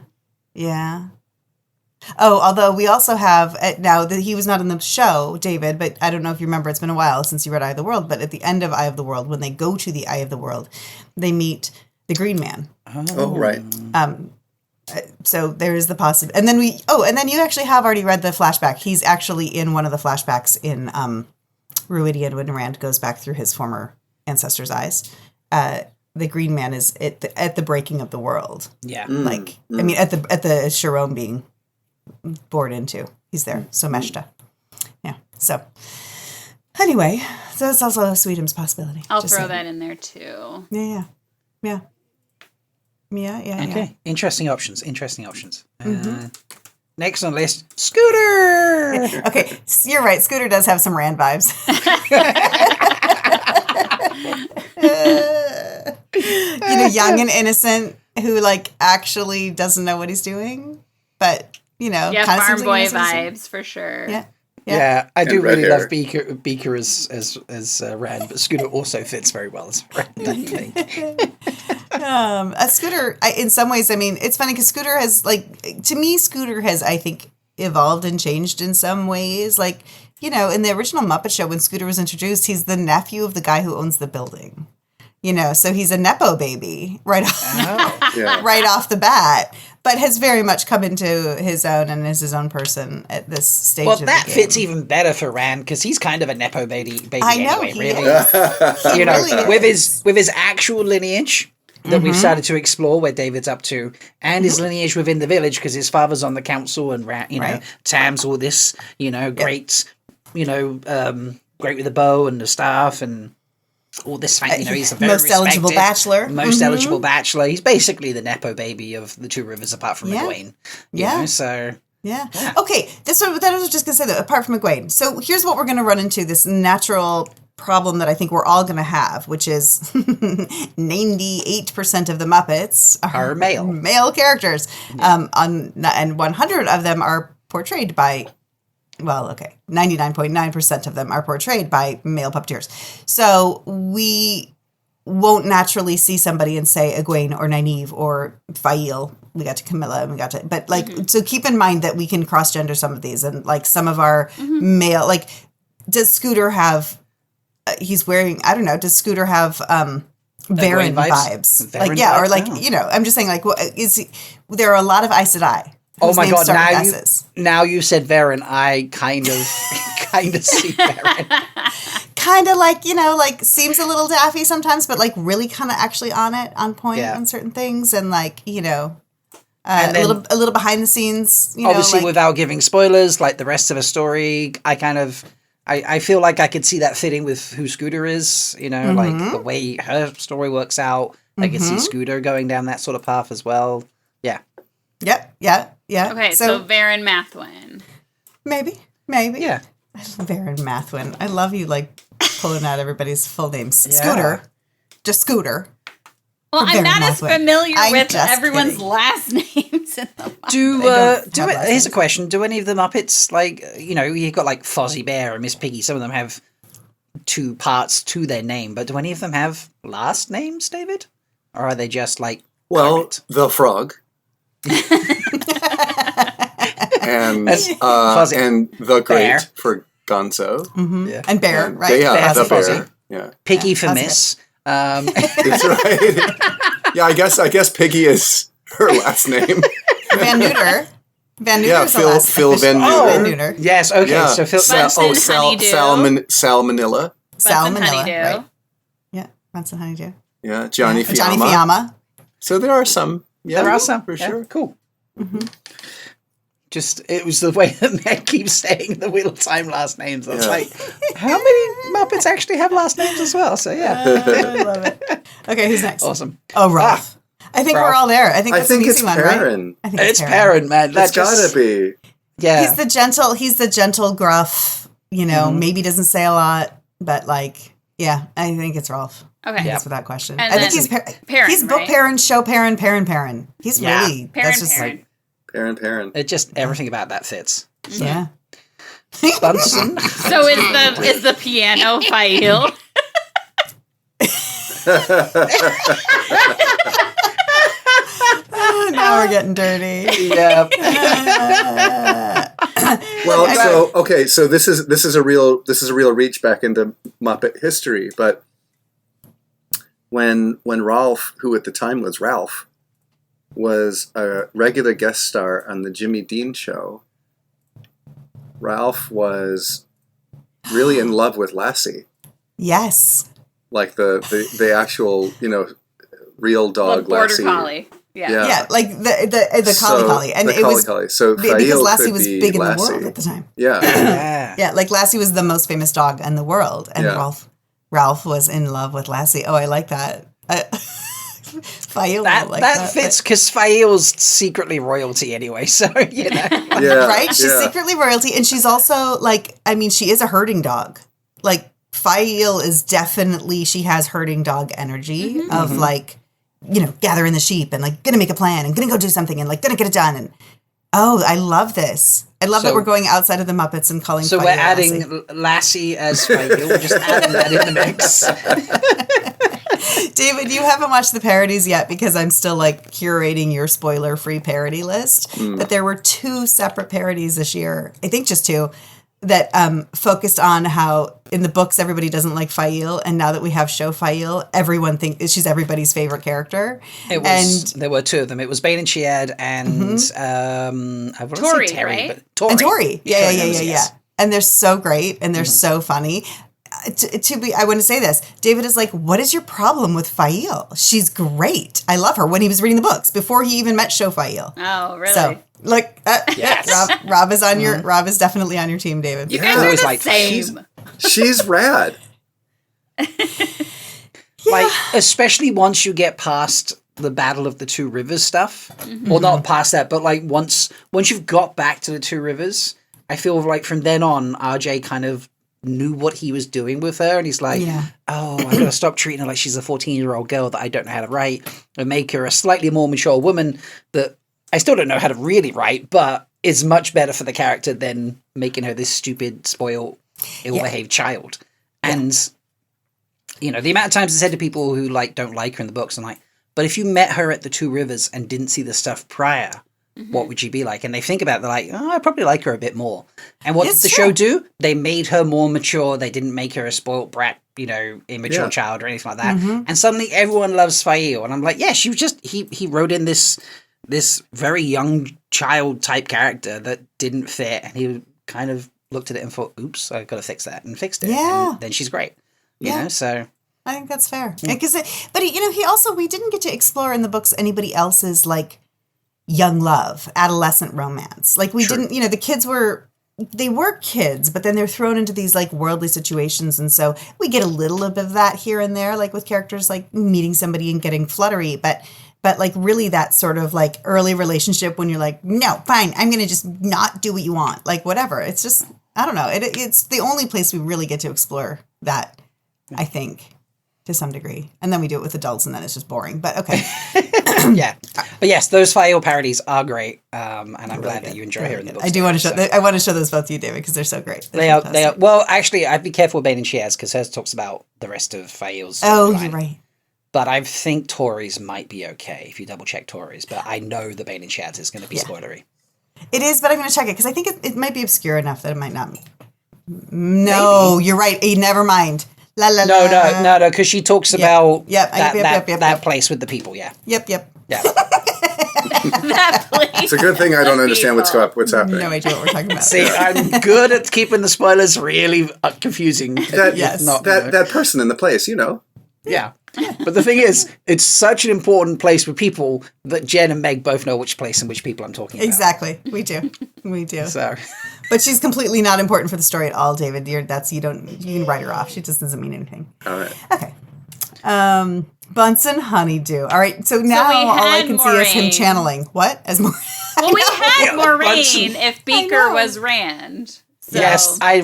Oh, although we also have now that he was not in the show, David, but I don't know if you remember. It's been a while since you read Eye of the World. But at the end of Eye of the World, when they go to the Eye of the World, they meet the Green Man. Oh, right. So there is the possibility. And then you actually have already read the flashback. He's actually in one of the flashbacks in Ruidian when Rand goes back through his former ancestors' eyes. The Green Man is at the breaking of the world. Yeah. I mean, at the Sharon being bored into. He's there. So Meshta. Yeah. So anyway, so that's also a Sweetums possibility. I'll throw that in there too. Yeah. Okay. Interesting options. Next on the list, Scooter. Okay, you're right. Scooter does have some Rand vibes. Young and innocent, who actually doesn't know what he's doing, but farm boy vibes for sure. Yeah. I do red really hair. love Beaker as Rand, but Scooter also fits very well as Rand, I think. Scooter, in some ways, I mean, it's funny because Scooter has, to me, Scooter has, I think, evolved and changed in some ways. In the original Muppet Show, when Scooter was introduced, he's the nephew of the guy who owns the building. So he's a Nepo baby right off the bat, but has very much come into his own and is his own person at this stage of the game. Fits even better for Rand because he's kind of a Nepo baby I know, anyway, he really. is. He really with is. his actual lineage that we've started to explore, where David's up to, and his lineage within the village because his father's on the council and Tam's all this, great, great with the bow and the staff and all this. He's a very most eligible bachelor. Eligible bachelor. He's basically the Nepo baby of the Two Rivers, apart from Egwene. So. Yeah. Okay. That I was just going to say that apart from Egwene. So here's what we're going to run into, this natural problem that I think we're all going to have, which is 98% of the Muppets are male characters. And 100 of them are portrayed by 99.9% of them are portrayed by male puppeteers. So we won't naturally see somebody and say Egwene or Nynaeve or Fail. We got to Camilla and we got to, but like, so keep in mind that we can cross gender some of these, and like some of our male, like, does Scooter have, he's wearing, I don't know, does Scooter have Varen vibes? Varen like, yeah, vibes? or like, Oh. you know, I'm just saying, like, is he, there are a lot of Aes Sedai. Oh my God! Now you said Varen, I kind of see Varen. kind of like, you know, like seems a little daffy sometimes, but like really kind of actually on point on certain things, and like, you know, and then, a little behind the scenes. You obviously, know, like, without giving spoilers, like the rest of a story, I feel like I could see that fitting with who Scooter is. You know, like the way her story works out. I could see Scooter going down that sort of path as well. Yeah. Yep. Yeah. Yeah. Okay, so Varen Mathwin. Maybe. Yeah. Varen Mathwin. I love you, like, pulling out everybody's full names. Yeah. Scooter. Just Scooter. Well, I'm not as Mathwin. familiar I'm with just everyone's kidding. last names in the Here's a question. Do any of the Muppets, like, you know, you've got like Fozzie Bear and Miss Piggy, some of them have 2 parts to their name, but do any of them have last names, David? Or are they just like Kermit? the frog. and the great Bear. for Gonzo. Yeah. And Bear, And right? Bear the for Fozzie. bear. Yeah, Piggy for Fozzie. Miss. that's right. Yeah, I guess Piggy is her last name. Van Neuter. Van Neuter Yeah, is the last Phil Van official- Neuter. Van Neuter. Yes, okay. Yeah. So Phil, Bunsen Honeydew. Salmonella. Salmonella. Honeydew. Right. Yeah, Bunsen Honeydew. Yeah, Johnny Fiamma. Johnny Fiamma. So there are some. Yeah, there are some for yeah, sure. Cool. Just it was the way that Meg keeps saying the Wheel of Time last names. I was like, how many Muppets actually have last names as well? So yeah, I love it. Okay, who's next? awesome. Oh, Ralph. I think Ralph. we're all there. I think that's an it's easy one, right? Perrin. I think It's Perrin, man. That's gotta be. Yeah. He's the gentle, gruff, you know, maybe doesn't say a lot, but like, yeah, I think it's Ralph. Okay. That's without question. And I think then he's Perrin, he's book right? Perrin, show Perrin, Perrin. He's Yeah. really, Perrin, that's just Perrin. like, Perrin. It just everything about that fits. yeah. Bunsen. So is the piano Fail? Now we're getting dirty. Yeah. Well, so this is a real reach back into Muppet history, but when Ralph, who at the time was Ralph, was a regular guest star on the Jimmy Dean show, Ralph was really in love with Lassie, Yes. like the actual, you know, real dog Border Lassie. Collie. Yeah. Yeah, like the collie, and the it was collie. So because Fail Lassie could was be big in the Lassie. world at the time. Yeah. Yeah. Yeah, like Lassie was the most famous dog in the world, and Yeah. Ralph was in love with Lassie. Oh, I like that. Fail That fits because Fail's secretly royalty anyway, so you know. Yeah. right? She's yeah. secretly royalty, and she's also like, I mean, she is a herding dog. Like Fail is definitely, she has herding dog energy of like, you know, gathering the sheep and like gonna make a plan and gonna go do something and like gonna get it done. And oh, I love this. I love that So- we're going outside of the Muppets and calling. So Fail we're adding Lassie. Lassie as Fail. We're just adding that in the mix. David, you haven't watched the parodies yet because I'm still like curating your spoiler-free parody list. But there were 2 separate parodies this year. I think just 2 that focused on how in the books everybody doesn't like Fail, and now that we have show Fail, everyone thinks she's everybody's favorite character. There were 2 of them. It was Bane and Shead and I want to Tori, say Terry, right? but Tori. And Tori. Yeah. Yes. And they're so great and they're so funny. I want to say this. David is like, what is your problem with Fail? She's great. I love her when he was reading the books before he even met show Fail. Oh, really? So, like, Yes. Rob is on your, Rob is definitely on your team, David. you guys are always the like, same. She's rad. Like, especially once you get past the Battle of the Two Rivers stuff. Well, not past that, but like once you've got back to the Two Rivers, I feel like from then on, RJ kind of knew what he was doing with her, and he's like, oh, I'm going to stop treating her like she's a 14-year-old girl that I don't know how to write and make her a slightly more mature woman that I still don't know how to really write, but is much better for the character than making her this stupid, spoiled, ill-behaved child. And you know, the amount of times I said to people who like don't like her in the books, I'm like, but if you met her at the Two Rivers and didn't see the stuff prior, what would she be like? And they think about it, they're like, oh, I probably like her a bit more. And what did the show do? They made her more mature. They didn't make her a spoiled brat, you know, immature child or anything like that. And suddenly everyone loves Fail. And I'm like, yeah, she was just, he wrote in this very young child type character that didn't fit. And he kind of looked at it and thought, oops, I've got to fix that, and fixed it. Yeah. And then she's great. You know, so. I think that's fair. But you know, we didn't get to explore in the books anybody else's like young love, adolescent romance. Like we didn't, you know, the kids were kids, but then they're thrown into these like worldly situations. And so we get a little bit of that here and there, like with characters like meeting somebody and getting fluttery, but like really that sort of like early relationship when you're like, no, fine, I'm going to just not do what you want. Like whatever. It's just, I don't know. It's the only place we really get to explore that, I think, to some degree. And then we do it with adults and then it's just boring, but okay. Yeah. But yes, those Fail parodies are great. And I'm glad that you enjoy hearing the books. I do want to show, I want to show those both to you, David, because they're so great. They are. Well, actually, I'd be careful with Bane and Shears because hers talks about the rest of Fail's. Oh, you're right. But I think Tori's might be okay if you double check Tori's. But I know the Bane and Shears is going to be spoilery. It is, but I'm going to check it because I think it might be obscure enough that it might not. No, you're right. Never mind. No, because she talks about that yep. place with the people, yeah. Yep. Yeah. That place. It's a good thing I don't understand what's happening. No idea what we're talking about. See, I'm good at keeping the spoilers really confusing. That person in the place, you know. Yeah. But the thing is, it's such an important place for people that Jen and Meg both know which place and which people I'm talking about. Exactly. We do. So. But she's completely not important for the story at all, David. You can write her off. She just doesn't mean anything. All right. Okay. Bunsen Honeydew. All right. So now all I can see is him channeling. What? As Maureen. Well, we had Maureen Bunsen. if Beaker was Rand. So. Yes, I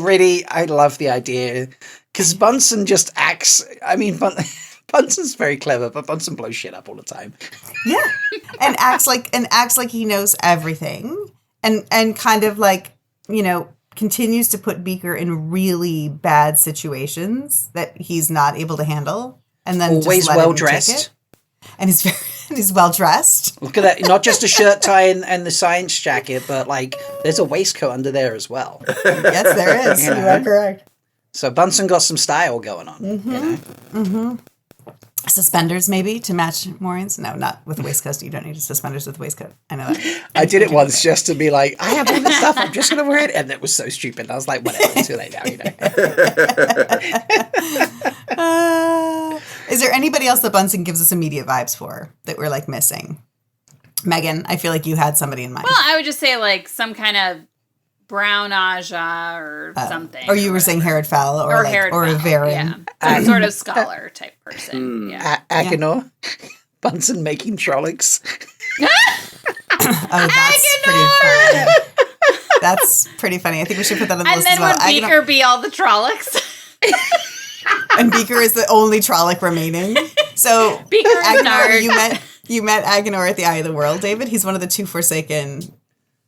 love the idea. Because Bunsen just acts, I mean, Bunsen's very clever, but Bunsen blows shit up all the time. Yeah. And acts like he knows everything. And kind of like, you know, continues to put Beaker in really bad situations that he's not able to handle. And then always just well dressed. And he's well dressed. Look at that. Not just a shirt tie and the science jacket, but like there's a waistcoat under there as well. Yes, there is. You are correct. So Bunsen got some style going on. Mm-hmm. You know? Mm-hmm. Suspenders, maybe, to match Maureen's? No, not with a waistcoat. You don't need suspenders with a waistcoat. I know that. I did it once just to be like, I have all this stuff, I'm just going to wear it. And it was so stupid. I was like, whatever, too late now, you know. Is there anybody else that Bunsen gives us immediate vibes for that we're, like, missing? Megan, I feel like you had somebody in mind. Well, I would just say, like, some kind of brown Ajah or something. Or you were saying Herod Fell or a Varen. Yeah. Some sort of scholar type person. Yeah. Agenor. Bunsen making Trollocs. That's pretty funny. That's pretty funny. I think we should put that on the list as well. And then would Beaker be all the Trollocs? And Beaker is the only Trolloc remaining. So Beaker is Narg. You met Agenor at the Eye of the World, David. He's one of the two Forsaken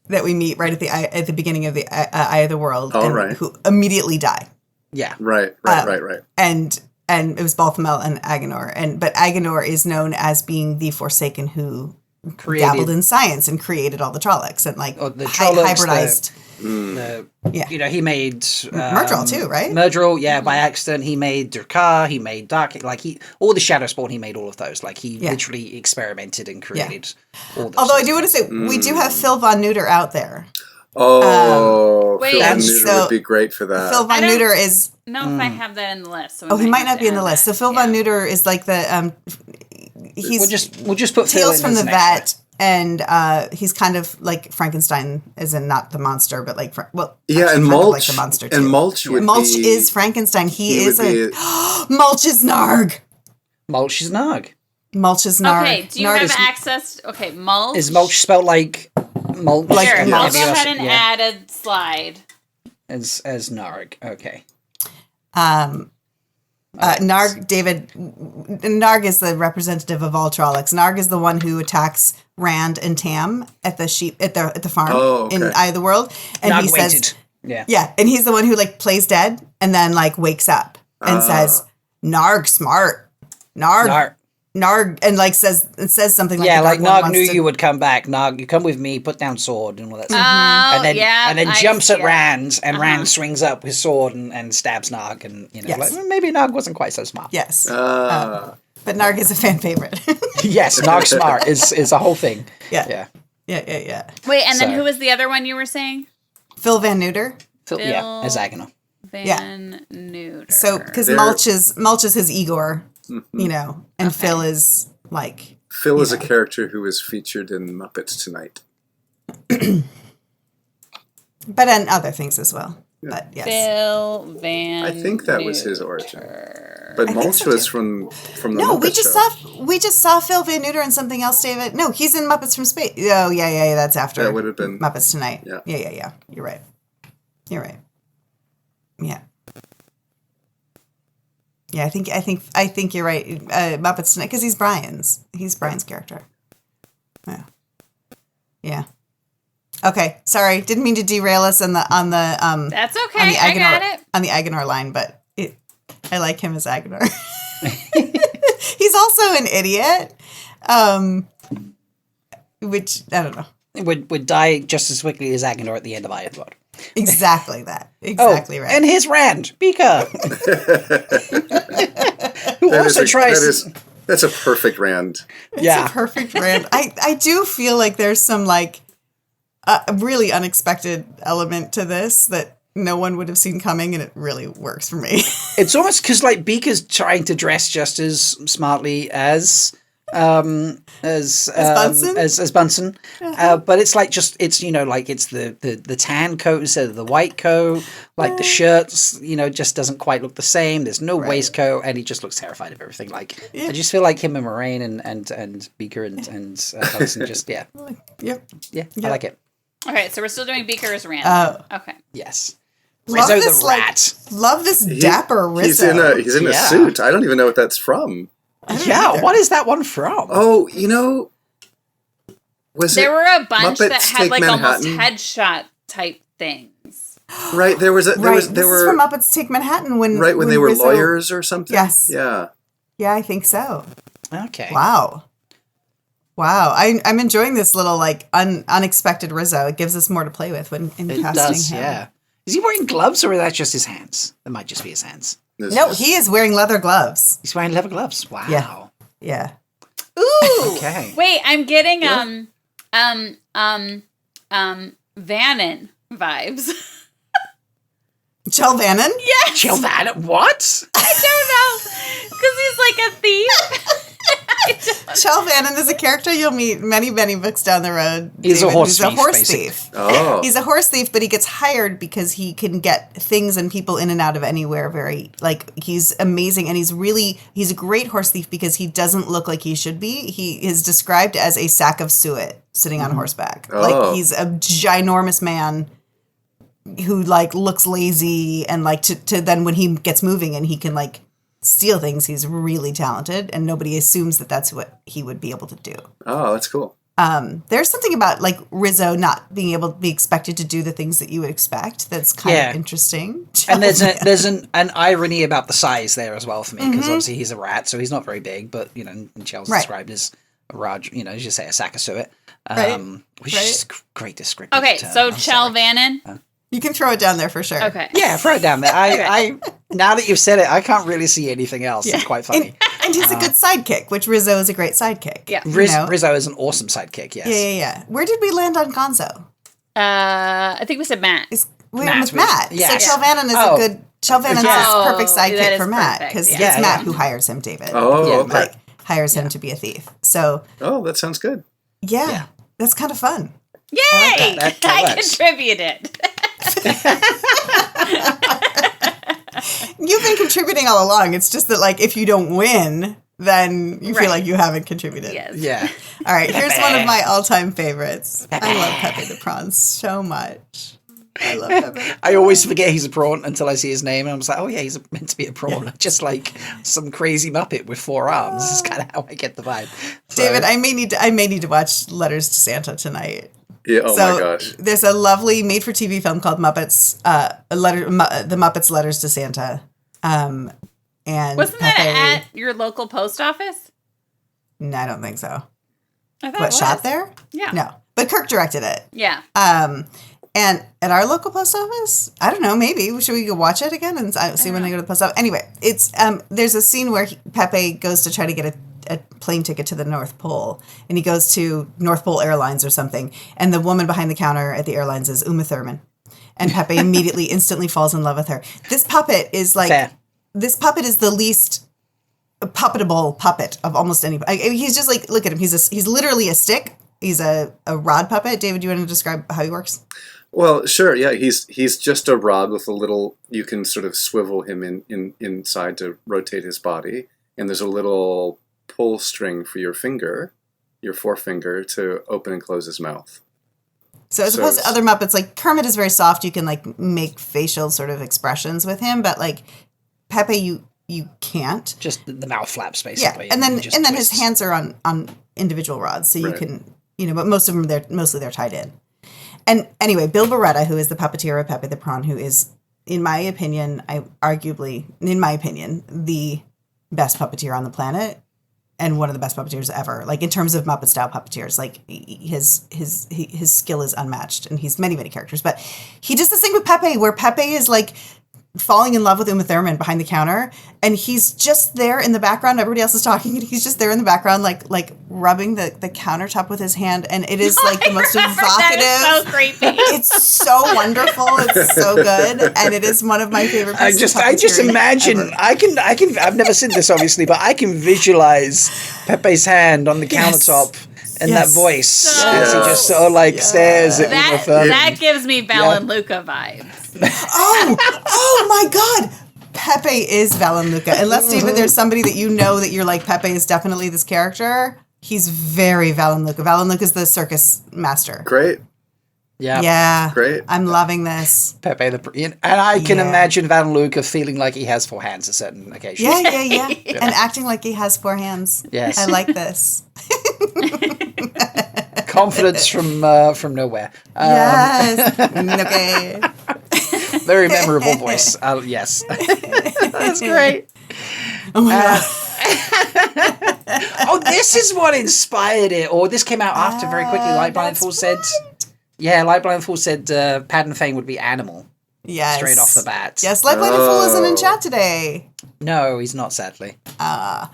that we meet right at the beginning of the Eye of the World, who immediately die. Yeah, right. And it was Balthamel and Agenor, but Agenor is known as being the Forsaken who dabbled in science and created all the Trollocs and the hybridized. You know, he made Myrddraal too, right? Myrddraal, yeah, by accident. He made Durkar, he made Dark, all the Shadowspawn. He made all of those. Like he literally experimented and created all those. Although I do want to say we do have Phil Von Neuter out there. Oh, Phil Von Neuter would be great for that. Phil Von Neuter is. No, if I have that in the list. So he might not be in the list. So Phil Von Neuter is like the he's we'll just put Phil Tales from the Vet. And he's kind of like Frankenstein, as in not the monster, but like and Mulch, like the monster too. And Mulch is Frankenstein. He is Mulch is Narg. Mulch is Narg. Mulch is Narg. Okay, do you have access? Okay, Mulch is Mulch spelled like Mulch? Sure, I'll go ahead and add a slide as Narg. Okay. Narg, David. Narg is the representative of all Trollocs. Narg is the one who attacks Rand and Tam at the farm in Eye of the World, and Narg he says, "Yeah, and he's the one who plays dead and then wakes up and says, Narg smart. Narg. Narg, and like says something like yeah, the like Dark One Narg knew wants to- you would come back. Narg, you come with me, put down sword and all that stuff. Oh, and then yeah. and then jumps at Rand, and Uh-huh. Rand swings up his sword and stabs Narg, and Yes. like maybe Narg wasn't quite so smart. Yes, Ah. but Narg is a fan favorite. Yes, Narg smart is a whole thing. Yeah. Yeah. Yeah. Wait, and then So- who was the other one you were saying? Phil Van Neuter. Yeah, as Agonal. Van Neuter. So because They're- Mulch is his Igor, you know, and Phil is like Phil is a character who is featured in Muppets Tonight. but and other things as well. But yes. Phil Van I think that was his origin. But think Mulch so, was too. from the No, Muppet we just show. saw Phil Van Neuter in something else, David. No, he's in Muppets from Space. Oh, yeah. That's after. That would have been- Muppets Tonight. Yeah. Yeah. You're right. Yeah. Yeah, I think you're right. Muppets Tonight, because he's Brian's character. Yeah. Okay, sorry, didn't mean to derail us on the That's okay. on the I got it. on the Agonor line, but I like him as Agonor. He's also an idiot, which I don't know. Would die just as quickly as Agonor at the end of Iron Lord. Exactly that. Exactly right. And here's Rand, Beaker. Who also tries. That's a perfect Rand. It's a perfect Rand. I do feel like there's some like a really unexpected element to this that no one would have seen coming, and it really works for me. It's almost because like Beaker's trying to dress just as smartly as Bunsen, but it's like it's like it's the tan coat instead of the white coat, like the shirts just doesn't quite look the same. There's no waistcoat, and he just looks terrified of everything. Like I just feel like him and Moraine and Beaker and Bunsen just Yep. I like it. Okay, so we're still doing Beaker as Rand. Okay. Yes. Love Rizzo this, the rat. Love this dapper Rizzo. He's in a Yeah. suit. I don't even know what that's from. Yeah, what is that one from? Oh, There were a bunch Muppets that had Take like almost Manhattan? headshot type things. Right, there was This is from Muppets Take Manhattan when they were Rizzo- lawyers or something. Yes. Yeah. Yeah, I think so. Okay. Wow. I'm enjoying this little like unexpected Rizzo. It gives us more to play with when in It casting does, him. yeah. Is he wearing gloves or is that just his hands? That might just be his hands. No, he is wearing leather gloves. He's wearing leather gloves. Wow. Yeah. Ooh. Okay. Wait, I'm getting Vannon vibes. Chel Vannon? Yes. Chill that. What? I don't know. Because he's like a thief. Chel Vannon is a character you'll meet many, many books down the road. He's David, a horse who's thief, a horse basically. thief. Oh. He's a horse thief, but he gets hired because he can get things and people in and out of anywhere he's amazing, and he's a great horse thief because he doesn't look like he should be. He is described as a sack of suet sitting on horseback. Oh. Like he's a ginormous man who like looks lazy, and like to then when he gets moving and he can like steal things, he's really talented, and nobody assumes that that's what he would be able to do. Oh, that's cool. There's something about like Rizzo not being able to be expected to do the things that you would expect that's kind of interesting. And there's an irony about the size there as well for me, because obviously he's a rat, so he's not very big, but and Chel's described as a Raj, as you say, a sack of suet, which is a great description. Okay, so Chel Vannon. You can throw it down there for sure. Okay. Yeah, throw it down there. I now that you've said it, I can't really see anything else. It's quite funny. And he's a good sidekick, which Rizzo is a great sidekick. Yeah. Rizzo is an awesome sidekick, yes. Yeah. Where did we land on Gonzo? I think we said Matt. We went with Matt. Yes. So Chel Vannon is a good. Chel Vannon is a perfect that sidekick is for Matt perfect, because yeah. it's Matt who hires him, David. Oh, okay. Like hires him to be a thief. So Oh, that sounds good. yeah. That's kind of fun. Yay! That I works. contributed. You've been contributing all along. It's just that, like, if you don't win, then you feel like you haven't contributed. Yes. Yeah. All right, here's one of my all-time favorites. I love Pepe the Prawn so much. I love Pepe. I always forget he's a prawn until I see his name, and I'm just like, oh yeah, he's meant to be a prawn. Just like some crazy Muppet with 4 arms. This is kind of how I get the vibe. So, David, I may need to watch Letters to Santa tonight. Yeah. Oh So my gosh. there's a lovely made-for-TV film called Muppets, the Muppets Letters to Santa. And Wasn't Pepe, that at your local post office? No, I don't think so. I thought What, it was. shot there? Yeah. No. But Kirk directed it. Yeah. And at our local post office, I don't know, maybe should we go watch it again and see when they go to the post office? Anyway, it's there's a scene where Pepe goes to try to get a plane ticket to the North Pole, and he goes to North Pole Airlines or something, and the woman behind the counter at the airlines is Uma Thurman, and Pepe instantly falls in love with her. This puppet is like Fair. this puppet is the least puppetable puppet of almost any. He's just like, look at him. He's literally a stick. He's a rod puppet. David, do you want to describe how he works? Well, sure. Yeah, he's just a rod with a little. You can sort of swivel him inside to rotate his body, and there's a little pull string for your forefinger, to open and close his mouth. So as opposed to other Muppets, like Kermit is very soft. You can like make facial sort of expressions with him, but like Pepe, you can't. Just the mouth flaps, basically. Yeah, and then just his twists. hands are on individual rods, so you Right. can but most of them they're tied in. And anyway, Bill Beretta, who is the puppeteer of Pepe the Prawn, who is, in my opinion, the best puppeteer on the planet, and one of the best puppeteers ever. Like in terms of Muppet style puppeteers, like his skill is unmatched, and he's many characters. But he does this thing with Pepe, where Pepe is like falling in love with Uma Thurman behind the counter, and he's just there in the background. Everybody else is talking, and he's just there in the background, like rubbing the countertop with his hand, and it is like the most evocative. That is so creepy. It's so wonderful. It's so good, and it is one of my favorite pieces I just of puppeteering imagine. ever. I can. I've never seen this, obviously, but I can visualize Pepe's hand on the Yes. countertop and Yes. that voice So- as he just sort of like stares at Uma Thurman. That gives me Val and Luca vibes. Oh my God. Pepe is Val and Luca. Unless, David, there's somebody that you know that you're like, Pepe is definitely this character. He's very Val and Luca. Val and Luca is the circus master. Great. Yeah. Great. I'm loving this. Pepe and I can Yeah. imagine Van Luca feeling like he has four hands at certain occasions. Yeah. And acting like he has four hands. Yes. I like this. Confidence from nowhere. Yes. Okay. Very memorable voice. Yes, that's great. Oh my God. Oh, this is what inspired it. Or this came out after very quickly. Light Blindfold said, yeah, Light Blindfold said Paddin Fane would be animal. Yes. Straight off the bat. Yes, Light Blinded Fool isn't in chat today. No, he's not, sadly. But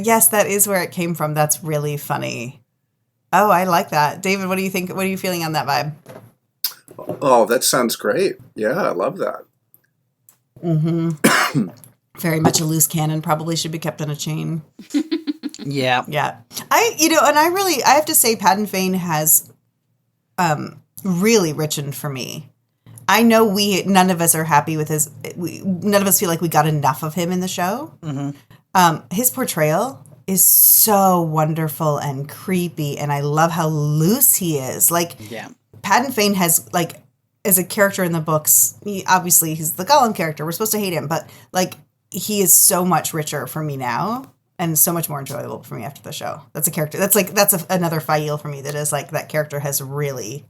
yes, that is where it came from. That's really funny. Oh, I like that. David, what do you think? What are you feeling on that vibe? Oh, that sounds great. Yeah, I love that. Very much a loose cannon. Probably should be kept on a chain. Yeah. Yeah. I have to say Paddin Fane has really richened for me. I know none of us are happy with none of us feel like we got enough of him in the show. His portrayal is so wonderful and creepy, and I love how loose he is. Like, Yeah. Paddin Fane has, like, as a character in the books, obviously he's the Gollum character. We're supposed to hate him, but, like, he is so much richer for me now and so much more enjoyable for me after the show. That's a character. That's another Fail for me that is, like, that character has really,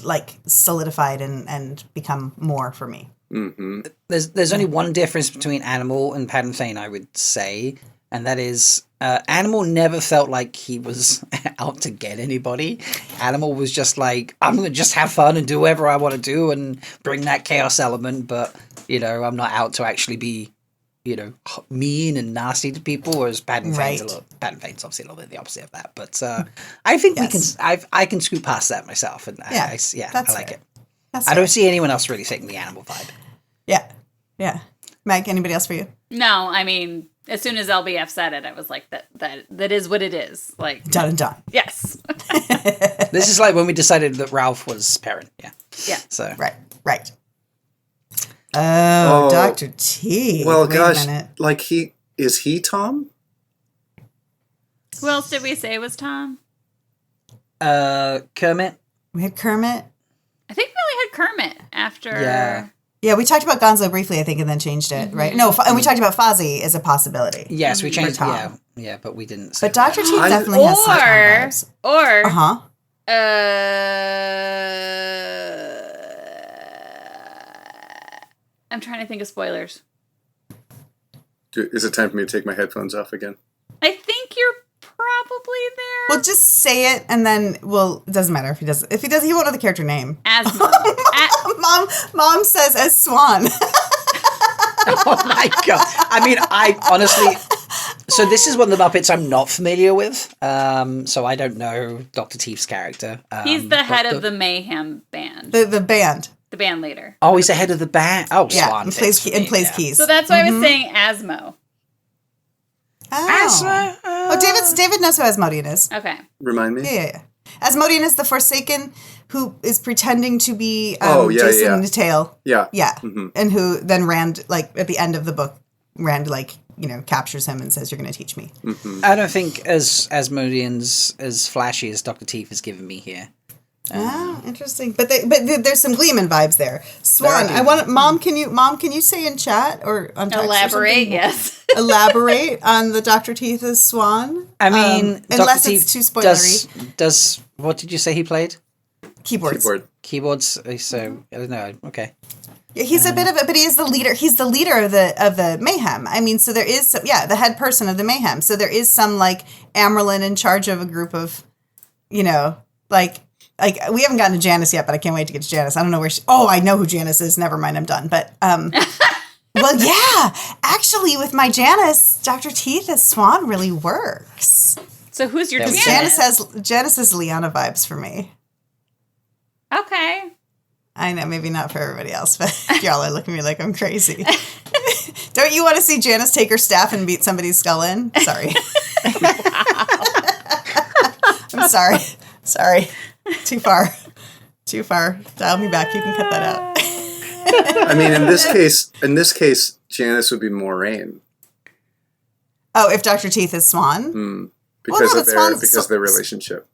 like, solidified and become more for me. Mm-hmm. There's only one difference between Animal and Paddin Fane, I would say, and that is Animal never felt like he was out to get anybody. Animal was just like, I'm going to just have fun and do whatever I want to do and bring that chaos element, but, I'm not out to actually be, mean and nasty to people, whereas Paddin Fane's obviously a little bit the opposite of that. But I think I can scoot past that myself, and I like it. I don't see anyone else really taking the Animal vibe. Yeah. Yeah. Meg, anybody else for you? No, I mean, as soon as LBF said it, I was like, that is what it is. Like, Done and done. yes. This is like when we decided that Ralph was Perrin. Yeah. Yeah. So Right. Oh, Dr. T. Well, Wait gosh, a minute. like is he Tom? Who else did we say was Tom? Kermit. We had Kermit. I think we only had Kermit after. Yeah. Yeah, we talked about Gonzo briefly, I think, and then changed it, right? No, and we talked about Fozzie as a possibility. Yes, we changed. Tom. Yeah, but we didn't. Say But Dr. T I- definitely has some Tom vibes. Or Uh-huh. I'm trying to think of spoilers. Is it time for me to take my headphones off again? I think you're probably there. Well, just say it, and then it doesn't matter if he does. If he does, he won't know the character name. Asmo. Mom says as Swan. Oh my god! I mean, I honestly. So this is one of the Muppets I'm not familiar with. So I don't know Dr. Teeth's character. He's the head of the Mayhem band. The band. The band leader. Oh, he's the head of the band. Oh, Yeah, Swan and fits plays for me, yeah. keys. So that's why I was saying Asmo. Oh. David knows who Asmodean is. Okay. Remind me? Yeah. Asmodean is the Forsaken who is pretending to be yeah. Jason Tail. Yeah. Yeah. Mhm. And who then Rand, like, at the end of the book, Rand, like, captures him and says, "You're going to teach me." Mm-hmm. I don't think Asmodean's as flashy as Dr. Teeth has given me here. Oh, interesting. But there's some Gleeman vibes there. Swan, Mom, can you say in chat or on text Elaborate, yes. Elaborate on the Dr. Teeth as Swan? I mean, unless Dr. it's Teeth too spoilery. does what did you say he played? Keyboards. Keyboards. So I don't know. Okay. Yeah, he's a bit of but he is the leader. He's the leader of the Mayhem. I mean, so there is some, the head person of the Mayhem. So there is some like Amerlin in charge of a group of, like we haven't gotten to Janice yet, but I can't wait to get to Janice. I don't know where I know who Janice is. Never mind, I'm done. But well, yeah, actually, with my Janice, Dr. Teeth as Swan really works. So who's your Janice has Liana vibes for me. Okay. I know, maybe not for everybody else, but y'all are looking at me like I'm crazy. Don't you want to see Janice take her staff and beat somebody's skull in? Sorry. I'm sorry. Sorry. Too far. Dial me back. You can cut that out. I mean, in this case, Janice would be Moraine. Oh, if Dr. Teeth is Swan? Because of their relationship.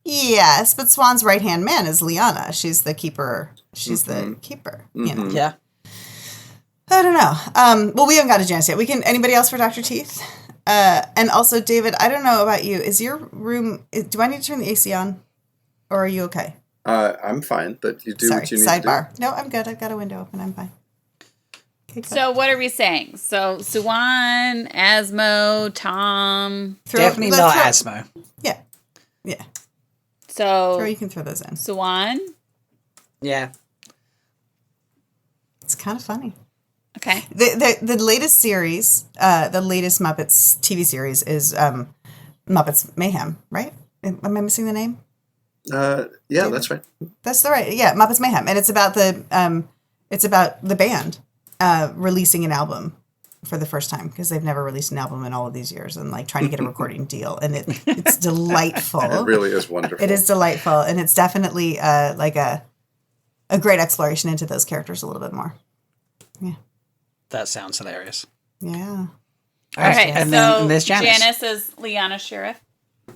Yes, but Swan's right-hand man is Liana. She's the keeper. The keeper, Yeah. I don't know. Well, we haven't got to Janice yet. Anybody else for Dr. Teeth? And also, David, I don't know about you. Is your room, do I need to turn the AC on? Or are you okay? I'm fine, but you do what you need sidebar. to do. No, I'm good. I've got a window open. I'm fine. Okay, so what are we saying? So Swan, Asmo, Tom. Definitely not Asmo. Yeah. So you can throw those in. Swan. Yeah. It's kind of funny. Okay. The latest series, the latest Muppets TV series is Muppets Mayhem, right? Am I missing the name? Yeah, that's right. That's the right. Yeah, Muppets Mayhem, and it's about the band releasing an album for the first time because they've never released an album in all of these years and like trying to get a recording deal, and it's delightful. It really is wonderful. It is delightful, and it's definitely like a great exploration into those characters a little bit more. Yeah. That sounds hilarious. Yeah. All right. And so then there's Janice. Janice is Liana Sheriff.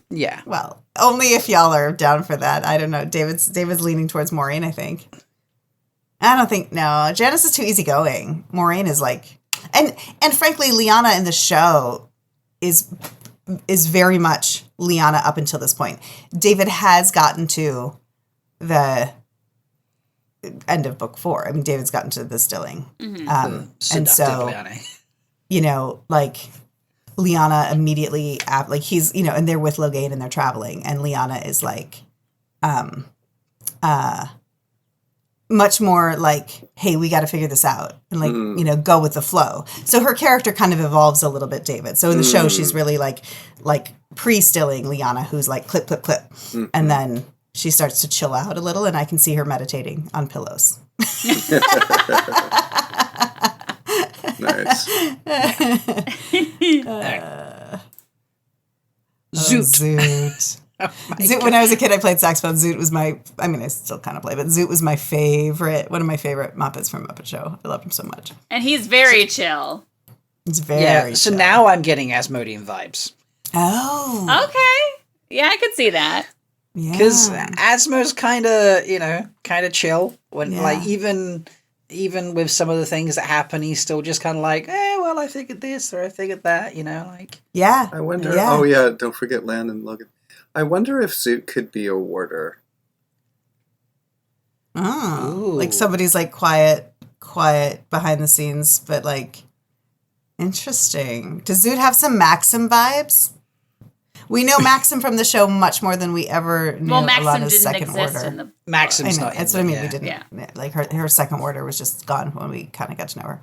Yeah. Well, only if y'all are down for that. I don't know. David's leaning towards Maureen, I think. I don't think, no. Janice is too easygoing. Maureen is like, and frankly, Liana in the show is very much Liana up until this point. David has gotten to the end of book 4. I mean, David's gotten to the stilling. Mm-hmm. And so, like Liana immediately, like he's, and they're with Logain and they're traveling, and Liana is like, much more like, hey, we got to figure this out and like, go with the flow. So her character kind of evolves a little bit, David. So in the show, she's really like pre-stilling Liana, who's like clip, clip, clip. And then she starts to chill out a little, and I can see her meditating on pillows. Nice. Zoot. Zoot. When I was a kid, I played saxophone. Zoot was I still kind of play, but Zoot was one of my favorite Muppets from Muppet Show. I loved him so much. And he's very chill. It's very So chill. now I'm getting Asmodean vibes. Oh. Okay. Yeah, I could see that. Yeah. Because Asmo's kind of chill. When like even with some of the things that happen, he's still just kind of like, well, I figured this or I figured that, like. Yeah. I wonder. Yeah. Oh yeah, don't forget Lan and Logan. I wonder if Zoot could be a warder. Oh. Like somebody's like quiet behind the scenes, but like Interesting. Does Zoot have some Maxim vibes? We know Maxim from the show much more than we ever knew Maxim Alana's didn't second exist order. in the. Maxim's I know, not. that's in what I mean. there, We didn't. Yeah. Like her second order was just gone when we kind of got to know her.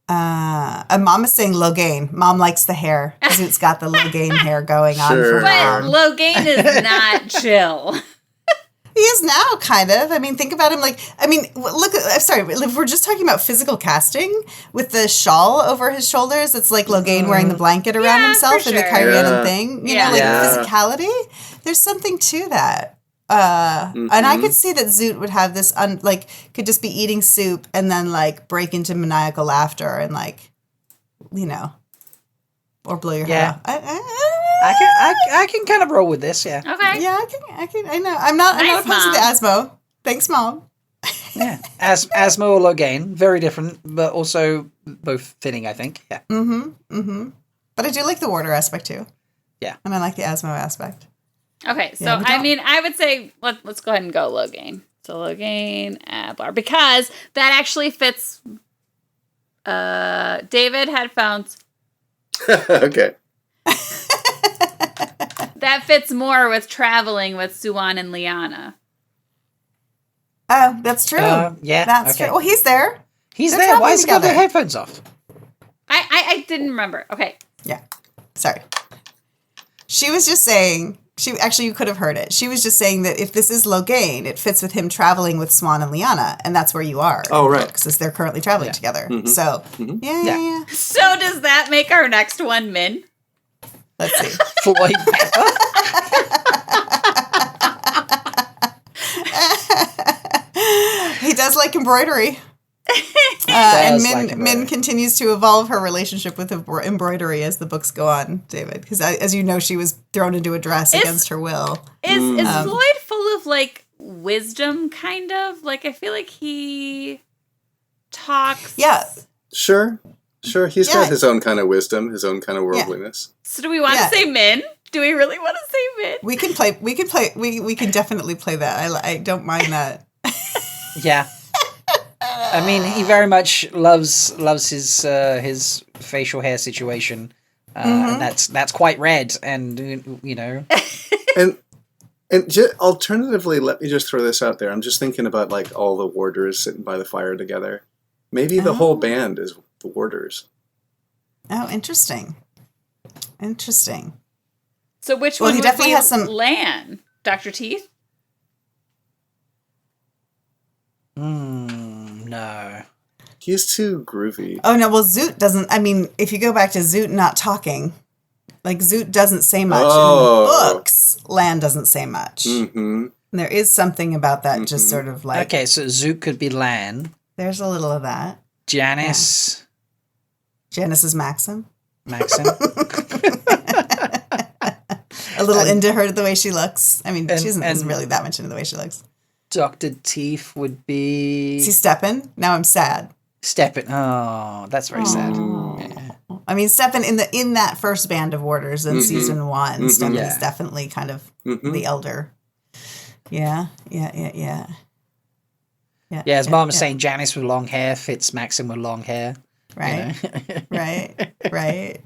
And Mom is saying Logain. Mom likes the hair. Zoot's got the Logain hair going on Sure. for But Mom. Logain is not chill. He is now, kind of. I mean, think about him look, I'm sorry, if we're just talking about physical casting with the shawl over his shoulders, it's like Logain wearing the blanket around himself for in the sure. Kyrianan Yeah. thing. You Yeah. know, like Yeah. physicality. There's something to that. And I could see that Zoot would have this, could just be eating soup and then, like, break into maniacal laughter and, like, you know, or blow your head Yeah. off. I can kind of roll with this. Yeah. Okay. Yeah, I can, I know. I'm not Nice, opposed to the Asmo. Thanks, Mom. Yeah. Asthma or Logain, very different, but also both fitting, I think. Yeah. But I do like the Warder aspect too. Yeah. And I like the Asmo aspect. Okay, so Yeah, we I don't- mean, I would say let's go ahead and go Logain. So Logain, Ablar, because that actually fits. David headphones. Okay. That fits more with traveling with Suwan and Liana. Oh, that's true. Yeah. That's okay. true. Well, he's there. He's They're there. Why traveling has he got the together. headphones off? I didn't remember. Okay. Yeah. Sorry. She was just saying, you could have heard it. She was just saying that if this is Logain, it fits with him traveling with Swan and Liana, and that's where you are. Oh, right. Because they're currently traveling together. So, yeah. So does that make our next one Min? Let's see. Floyd Pepper? He does like embroidery. Does And like embroidery. Min continues to evolve her relationship with embroidery as the books go on, David. Because as you know, she was thrown into a dress against her will. Is Floyd full of like wisdom, kind of? Like I feel like he talks. Yeah. Sure. He's Yeah. got his own kind of wisdom, his own kind of worldliness. So do we want Yeah. to say Min? Do we really want to say Min? We can definitely play that. I don't mind that. Yeah. I mean, he very much loves his facial hair situation, and that's quite red. And you know, And alternatively, let me just throw this out there. I'm just thinking about like all the warders sitting by the fire together. Maybe the whole band is the warders. Oh, interesting. So which Well, one he would definitely be has some- Lan? Dr. Teeth? no. He's too groovy. Oh, no. Well, Zoot doesn't. I mean, if you go back to Zoot not talking, like Zoot doesn't say much. Oh. In the books, Lan doesn't say much. Mm-hmm. And there is something about that just sort of like, Okay, so Zoot could be Lan. there's a little of that. Janice, Janice is Maxim. Maxim. A little into her the way she looks. I mean, and- she isn't and- really that much into the way she looks. Dr. Teeth would be See Steppen? Now I'm sad. Steppen. Oh, that's very sad. I mean, Steppen in that first band of warders in season one, Steppen Yeah. is definitely kind of the elder. Yeah. Yeah, as Mom was saying, Janice with long hair fits Maxim with long hair. Right. Right.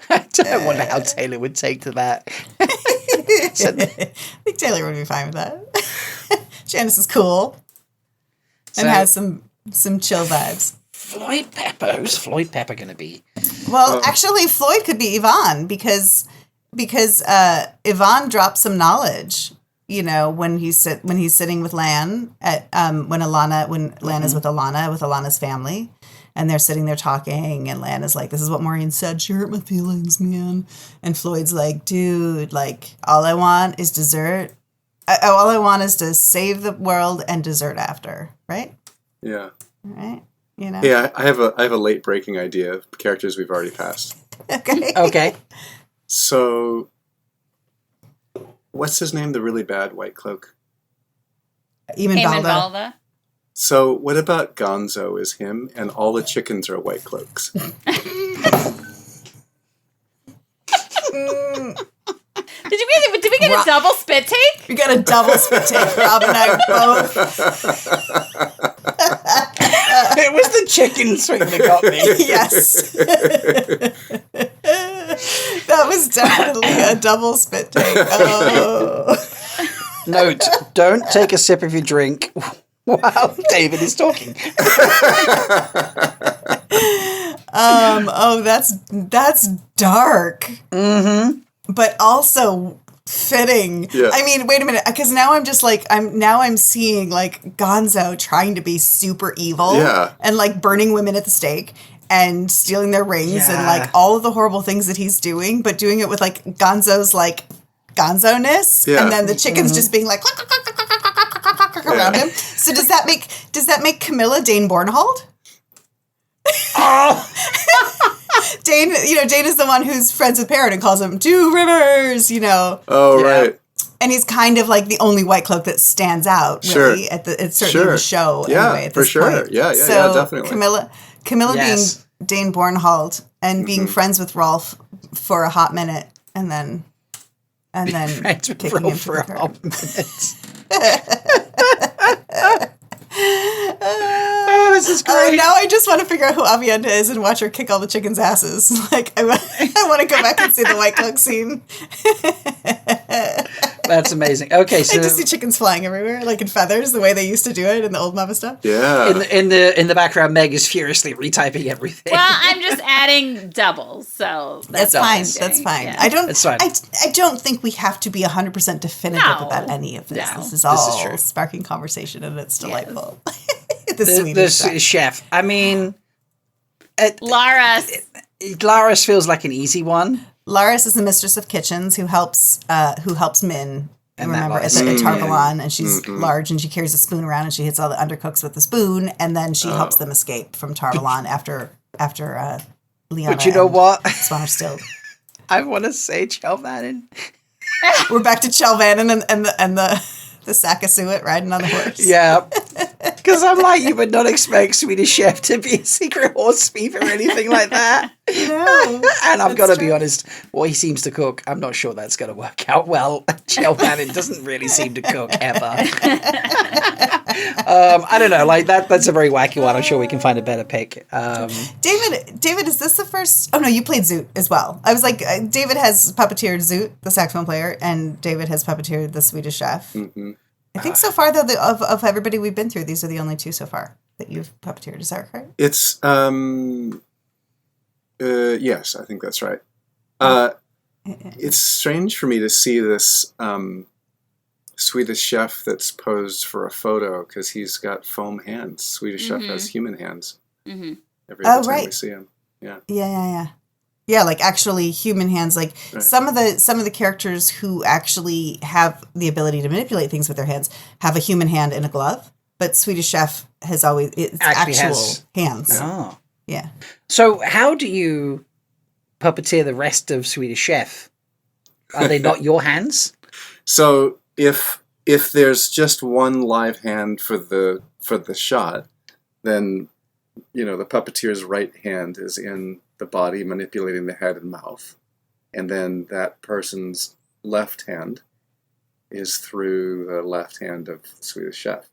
I don't wonder how Taylor would take to that. I think Taylor would be fine with that. Janice is cool and So- has some chill vibes. Floyd Pepper. Who's Floyd Pepper going to be? Well, actually, Floyd could be Yvonne because Yvonne dropped some knowledge. You know, when he's sitting with Lan at when Lan is with Alana's family, and they're sitting there talking, and Lan is like, "This is what Maureen said. She hurt my feelings, man." And Floyd's like, "Dude, like, all I want is dessert. All I want is to save the world and dessert after, right? Yeah. Right? You know? Yeah, I have a late breaking idea of characters we've already passed. Okay. Okay. So, what's his name? The really bad white cloak. Eamon Eamon Balda. Balda? So, what about Gonzo is him, and all the chickens are white cloaks? Did we get a double spit take? We got a double spit take. Rob and I both. It was the chicken swing that got me. Yes. That was definitely a double spit take. Oh. Note, don't take a sip of your drink while David is talking. Oh, that's dark. Mm-hmm. But also fitting. Yeah. I mean, wait a minute, because now I'm just like I'm seeing like Gonzo trying to be super evil, and like burning women at the stake and stealing their rings and like all of the horrible things that he's doing, but doing it with like Gonzo's like Gonzo-ness, and then the chickens just being like around him. So does that make Camilla Dane Bornhold? Oh. Dane is the one who's friends with Parrot and calls him Two Rivers, Oh, right. And he's kind of like the only white cloak that stands out, really, it's certainly in the show. Yeah, anyway, at for this sure. point. Yeah, definitely. Camilla Yes. being Dane Bornhold and being friends with Rolf for a hot minute, and then Friends with kicking him Rolf to for the a curb. hot minute. This is great. Now I just want to figure out who Avienda is and watch her kick all the chickens' asses. Like, I want to go back and see the white cloak scene. That's amazing. Okay, so I just see chickens flying everywhere, like in feathers, the way they used to do it in the old Muppet stuff. Yeah. in the background, Meg is furiously retyping everything. Well, I'm just adding doubles, so That's fine. That's fine. Yeah. I fine. don't think we have to be 100% definitive No. about any of this. No. This is all true. sparking conversation, and it's delightful. the the Swedish Swedish chef. chef. I mean, Laris. feels like an easy one. Laris is the mistress of kitchens who helps Min. And Remember, that at was- Tarvalon, and she's large, and she carries a spoon around, and she hits all the undercooks with the spoon, and then she helps them escape from Tarvalon after Liana. But you know and what? Swan are stilled. I want to say Chelvannon. We're back to Chelvannon and the sack of suet riding on the horse. Yeah. Because I'm like, you would not expect Swedish Chef to be a secret horse thief or anything like that. No, And I've got to be true. honest, what he seems to cook, I'm not sure that's going to work out well. Chelvannon doesn't really seem to cook ever. I don't know, like that's a very wacky one. I'm sure we can find a better pick. David, is this the first? Oh no, you played Zoot as well. I was like, David has puppeteered Zoot, the saxophone player, and David has puppeteered the Swedish Chef. Mm-hmm. I think so far, though, of everybody we've been through, these are the only two so far that you've puppeteered. Is that correct? It's yes, I think that's right. It's strange for me to see this Swedish Chef that's posed for a photo because he's got foam hands. Swedish Chef has human hands. Mm-hmm. Every other time we right. see him. Yeah. Yeah, like actually human hands. Like Right. some of the characters who actually have the ability to manipulate things with their hands have a human hand in a glove. But Swedish Chef has always it's Actually actual has- hands. Oh. Yeah. So how do you puppeteer the rest of Swedish Chef? Are they not your hands? So if there's just one live hand for the shot, then the puppeteer's right hand is in the body manipulating the head and mouth, and then that person's left hand is through the left hand of the Swedish Chef.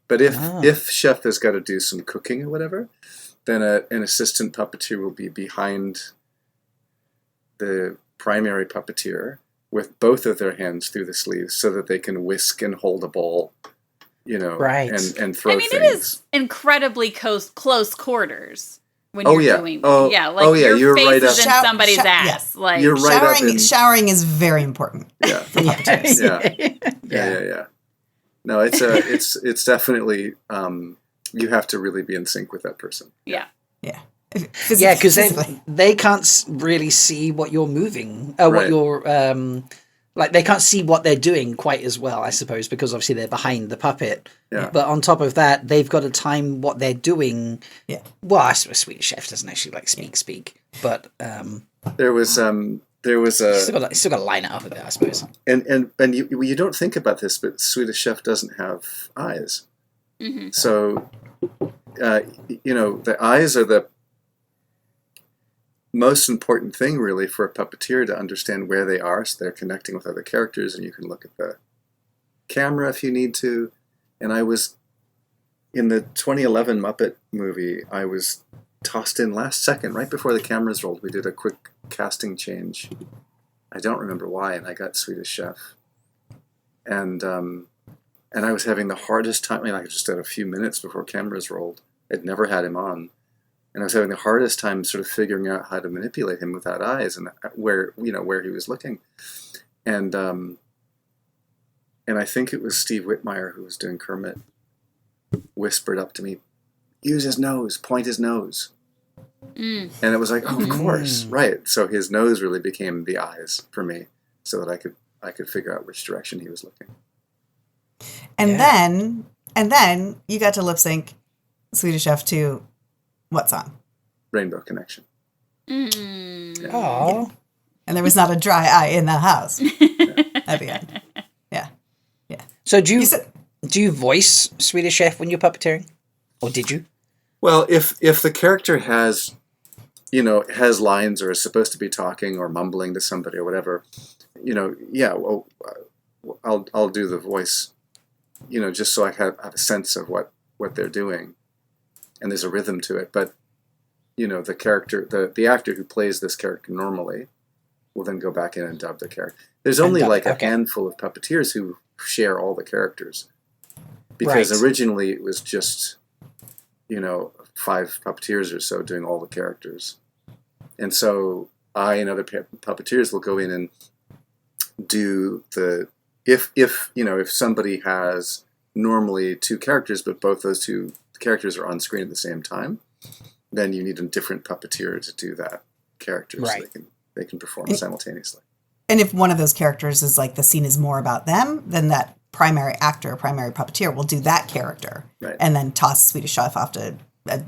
But if Chef has got to do some cooking or whatever, then an assistant puppeteer will be behind the primary puppeteer with both of their hands through the sleeves so that they can whisk and hold a bowl, Right. and throw I mean, things. it is incredibly close quarters when Oh, you're yeah. doing. Oh, yeah, like oh, yeah, your you're face right is up- in Shout- somebody's shout- ass. yeah. Like You're right up in... Showering is very important. Yeah. Yeah. No, it's definitely you have to really be in sync with that person. yeah. Yeah. Yeah, because Physically. they can't really see what you're moving, what Right. you're like. They can't see what they're doing quite as well, I suppose, because obviously they're behind the puppet. Yeah. But on top of that, they've got to time what they're doing. Yeah. Well, I suppose Swedish Chef doesn't actually like speak, but There was a still got to line it up a bit, I suppose. and you don't think about this, but Swedish Chef doesn't have eyes. Mm-hmm. So the eyes are the most important thing really for a puppeteer to understand where they are, so they're connecting with other characters, and you can look at the camera if you need to. And I was in the 2011 Muppet movie, I was tossed in last second, right before the cameras rolled. We did a quick casting change. I don't remember why, and I got Swedish Chef. And I was having the hardest time. I mean, I just had a few minutes before cameras rolled. I'd never had him on. And I was having the hardest time sort of figuring out how to manipulate him without eyes and where he was looking. And I think it was Steve Whitmire, who was doing Kermit, whispered up to me, use his nose, point his nose. And it was like, oh, of course, right. So his nose really became the eyes for me, so that I could figure out which direction he was looking. And then you got to lip sync Swedish Chef to what song? Rainbow Connection. Mm. Oh. And there was not a dry eye in the house at the end. Yeah. Yeah. So do you voice Swedish Chef when you're puppeteering? Or did you? Well, if the character has lines or is supposed to be talking or mumbling to somebody or whatever, I'll do the voice, just so I have a sense of what they're doing, and there's a rhythm to it. But the character, the actor who plays this character normally, will then go back in and dub the character. There's only a handful of puppeteers who share all the characters, because originally it was just 5 puppeteers or so doing all the characters. And so I and other puppeteers will go in and do if somebody has normally 2 characters, but both those 2 characters are on screen at the same time, then you need a different puppeteer to do that character, so they can perform simultaneously. And if one of those characters is like the scene is more about them, then that primary actor, primary puppeteer will do that character, and then toss Swedish Chef off to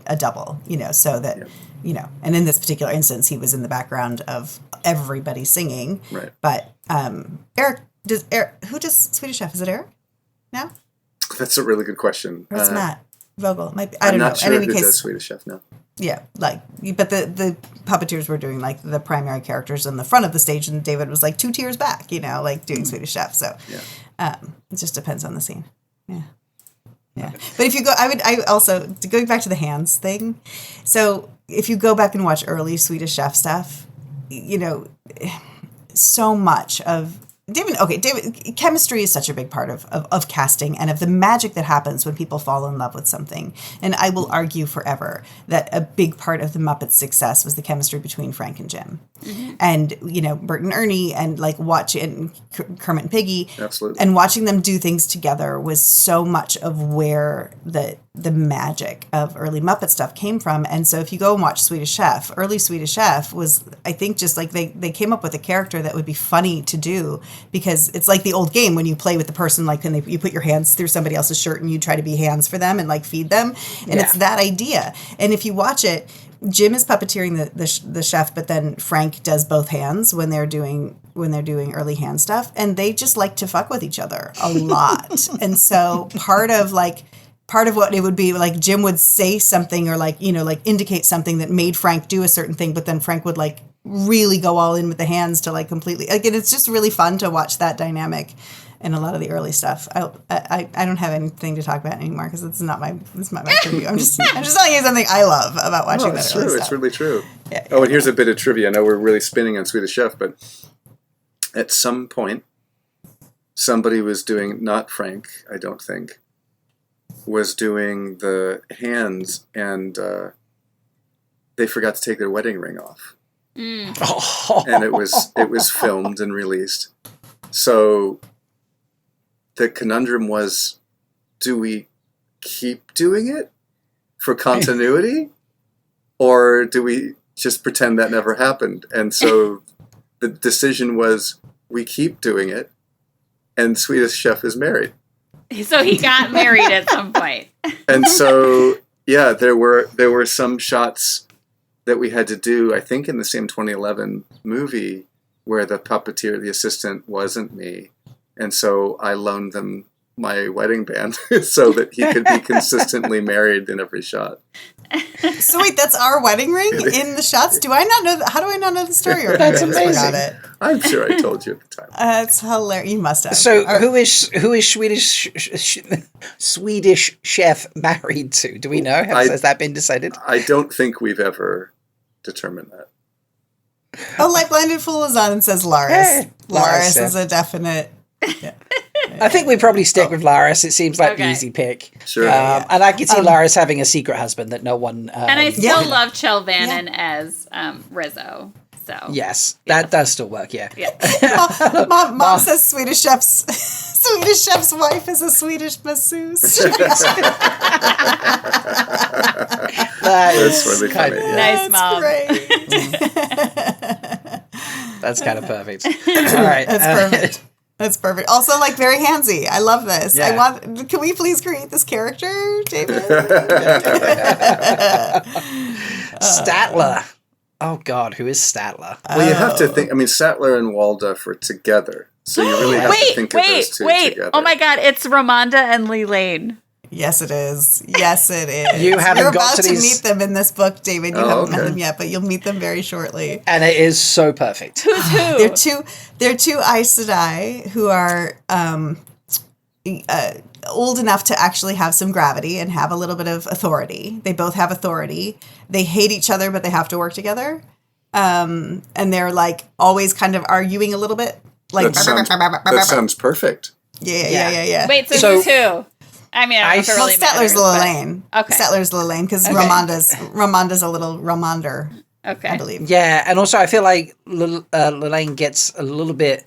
a double, so that, and in this particular instance, he was in the background of everybody singing. Right. But Eric, who does Swedish Chef? Is it Eric now? That's a really good question. Or it's Matt Vogel. I don't know. I'm not sure in any who case, does Swedish Chef now. Yeah, but the puppeteers were doing like the primary characters in the front of the stage, and David was like 2 tiers back, doing Swedish Chef. So it just depends on the scene. Yeah. Yeah. But if you go, I also, going back to the hands thing. So if you go back and watch early Swedish Chef stuff, so much of David, chemistry is such a big part of casting and of the magic that happens when people fall in love with something. And I will argue forever that a big part of the Muppets' success was the chemistry between Frank and Jim. Mm-hmm. And, Bert and Ernie and watching Kermit and Piggy. Absolutely. And watching them do things together was so much of where the magic of early Muppet stuff came from. And so if you go and watch Swedish Chef, early Swedish Chef was, I think, just like they came up with a character that would be funny to do, because it's like the old game when you play with the person, you put your hands through somebody else's shirt and you try to be hands for them and feed them. And it's that idea. And if you watch it, Jim is puppeteering the chef, but then Frank does both hands when they're doing early hand stuff, and they just like to fuck with each other a lot. And so part of what it would be Jim would say something or indicate something that made Frank do a certain thing, but then Frank would really go all in with the hands to completely and it's just really fun to watch that dynamic in a lot of the early stuff. I don't have anything to talk about anymore because it's not my trivia. I'm just telling you something I love about watching that early stuff. It's really true. Yeah. Oh, and here's a bit of trivia. I know we're really spinning on Swedish Chef, but at some point somebody was doing, not Frank, I don't think, was doing the hands, and they forgot to take their wedding ring off. And it was filmed and released. So the conundrum was, do we keep doing it for continuity, or do we just pretend that never happened? And so the decision was, we keep doing it, and Swedish Chef is married. So he got married at some point. And so, there were some shots that we had to do, I think in the same 2011 movie, where the puppeteer, the assistant, wasn't me. And so I loaned them my wedding band so that he could be consistently married in every shot. So wait, that's our wedding ring in the shots? Do I not know? How do I not know the story? Or That's I just amazing. forgot it. I'm sure I told you at the time. That's hilarious. You must have. So who is Swedish Chef married to? Do we know? Has that been decided? I don't think we've ever determined that. Oh, Light Blinded Fool is on and says Laris. Yeah, Laris Laris, is a definite. Yeah. I think we probably stick with Laris. It seems like the Okay. easy pick. Sure. And I could see Laris having a secret husband that no one. And I still Yeah. love Chelvannon as Rizzo. So Yes, that does still work. Yeah. Mom says Swedish Chef's wife is a Swedish masseuse. That's really kind funny. of, Nice, That's Mom. great. that's kind of perfect. All right. That's perfect. That's perfect. Also, like, very handsy. I love this. Yeah. Can we please create this character, David? Statler. Oh God, who is Statler? Well, you have to think. I mean, Sattler and Waldorf are together, so you really have to think of those two together. Oh my God, it's Ramonda and Lelaine. Yes, it is. Yes, it is. You haven't You're got about to to these- meet them in this book, David. You Oh, haven't met okay. them yet, but you'll meet them very shortly. And it is so perfect. Who's who? They're two Aes Sedai who are old enough to actually have some gravity and have a little bit of authority. They both have authority. They hate each other, but they have to work together. And they're like always kind of arguing a little bit. Like That sounds perfect. yeah. Wait, so So- who's who? I mean, I don't know if it Well, really Statler's matters, Lelaine. Okay. Statler's Lelaine because Ramonda's a little Romonder, but- Okay. I believe. Yeah, and also I feel like Lelaine gets a little bit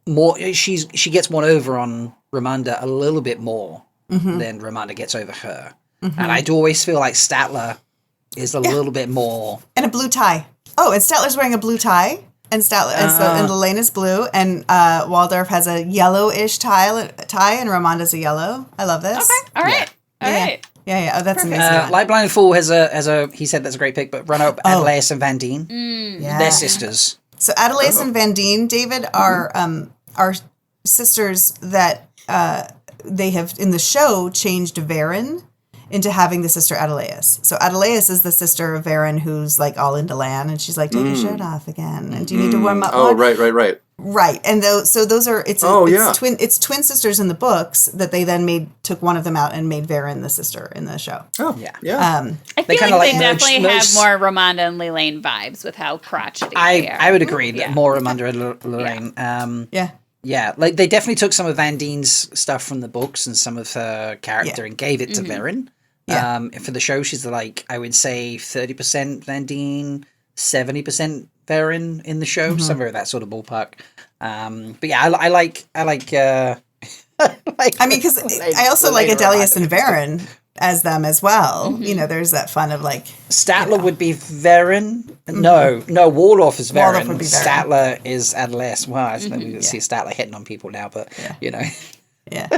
more. She gets one over on Ramonda a little bit more than Ramonda gets over her, and I do always feel like Statler is a little bit more. And a blue tie. Oh, and Statler's wearing a blue tie. And and Lelaine is blue, and Waldorf has a yellowish tie, and Ramonda's a yellow. I love this. Okay. All right. All right. Yeah. Oh, that's amazing. Light Blind Fool has a he said that's a great pick, but run up Adelaide and Van Dien. Yeah. They're sisters. So Adelaide and Van Dien, David, are sisters that they have in the show changed Varen into having the sister Adelaide. So Adelaide is the sister of Varen who's like all into land, and she's like, take your shirt off again. And do you need to warm up Oh, more? right. Right. And those are it's twin sisters in the books that they then took one of them out and made Varen the sister in the show. Oh, Yeah. yeah. I feel kinda like they like definitely merged- have more Ramonda and Lelaine vibes with how crotchety they are. I would agree that Yeah. more Ramonda and Lelaine. Yeah. Yeah, like they definitely took some of Van Dien's stuff from the books and some of her character and gave it to Varen. Yeah. For the show, she's like, I would say 30% Van Dien, 70% Varen in the show, somewhere in that sort of ballpark. But yeah, I like. I mean, because I also like Adelius and Varen as them as well. You know, there's that fun of like Statler would be Varen. No, Waldorf is Varen. Waldorf would be Varen. Statler is Adelaide. Well, I think we see Statler hitting on people now, but you know. yeah.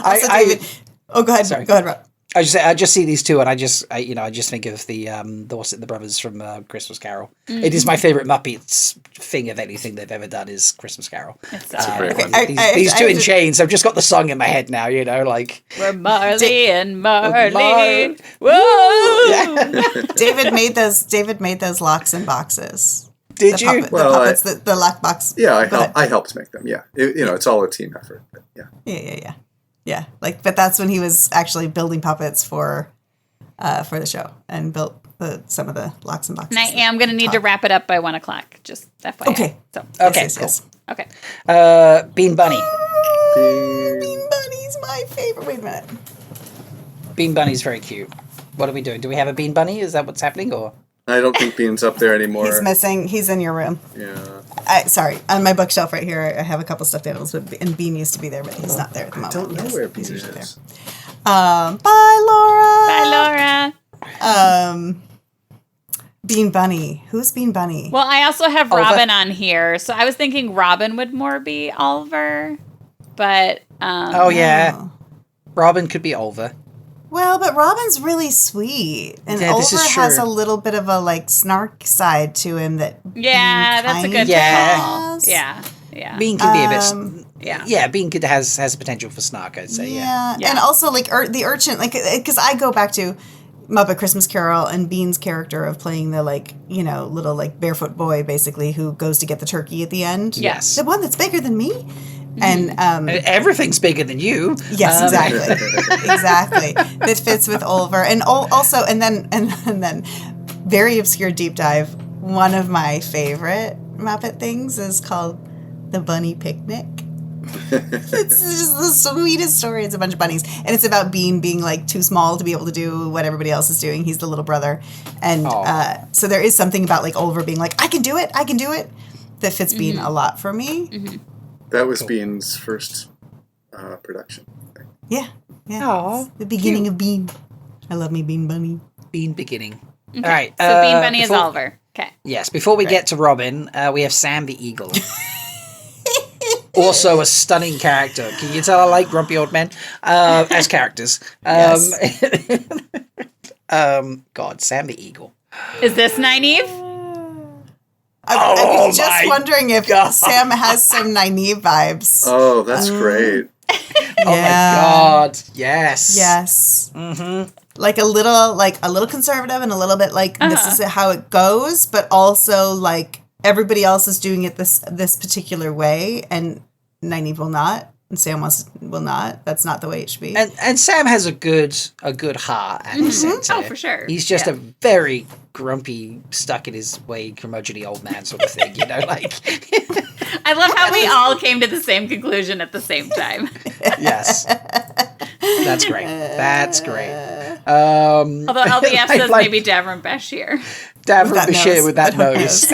I- David. Oh, go ahead. Sorry. Go ahead, Rob. I just see these two, and I just think of the brothers from Christmas Carol. It is my favorite Muppets thing of anything they've ever done is Christmas Carol. It's a great one. These two in chains. I've just got the song in my head now. You know, like We're Marley and Marley. Mar- Whoa! yeah. David made those locks and boxes. Did The you? puppet- Well, the puppets, the lock box. Yeah, Go ahead. I helped make them. Yeah, it's all a team effort. But yeah. Yeah. Like, but that's when he was actually building puppets for the show and built some of the locks and boxes. And I am going to need to wrap it up by 1 o'clock. Just FYI. Okay. So, Okay, Yes. okay. Bean Bunny. Bean Bunny's my favorite. Wait a minute. Bean Bunny's very cute. What are we doing? Do we have a Bean Bunny? Is that what's happening, or? I don't think Bean's up there anymore. He's missing. He's in your room. Yeah. Sorry, on my bookshelf right here, I have a couple stuffed animals, and Bean used to be there, but he's not there at the I moment. don't know Yes, where he's Bean usually is. Bye, Laura. Bye, Laura. Bean Bunny. Who's Bean Bunny? Well, I also have Oliver. Robin on here. So I was thinking Robin would more be Oliver. But, Oh yeah, Robin could be Oliver. Well, but Robin's really sweet, and Yeah, this Oliver is has true. a little bit of a like snark side to him that. yeah, Bean that's a kind good Yeah. call. has. Yeah. Yeah. Bean can be a bit. Yeah, Bean has a potential for snark, I'd say. Yeah. And also like the urchin, like because I go back to Muppet Christmas Carol and Bean's character of playing the like little like barefoot boy basically who goes to get the turkey at the end. Yes, the one that's bigger than me. And everything's bigger than you. Yes, exactly. That fits with Oliver, and also, and then, very obscure deep dive. One of my favorite Muppet things is called the Bunny Picnic. It's just the sweetest story. It's a bunch of bunnies, and it's about Bean being like too small to be able to do what everybody else is doing. He's the little brother, and so there is something about like Oliver being like, I can do it, that fits Bean a lot for me. Mm-hmm. That was Bean's first production. Yeah. Aww, the beginning of Bean. I love me Bean Bunny. Bean beginning. Okay. All right. So Bean Bunny is Oliver. Okay. Yes. Before we get to Robin, we have Sam the Eagle. Also a stunning character. Can you tell I like grumpy old men as characters? Yes. God, Sam the Eagle. Is this Nynaeve? I was just wondering if Sam has some Nynaeve vibes. Oh, that's great. Oh my God! Yes. Yes. Mm-hmm. Like a little conservative and a little bit like this is how it goes, but also like everybody else is doing it this particular way, and Nynaeve will not, and Sam will not. That's not the way it should be. And Sam has a good heart at the center. Oh, for sure. He's just a very grumpy, stuck in his way, curmudgeony old man sort of thing. Like. I love how we all came to the same conclusion at the same time. Yes. That's great. Although LBF says maybe Davram Bashir. Davram Bashir with that nose.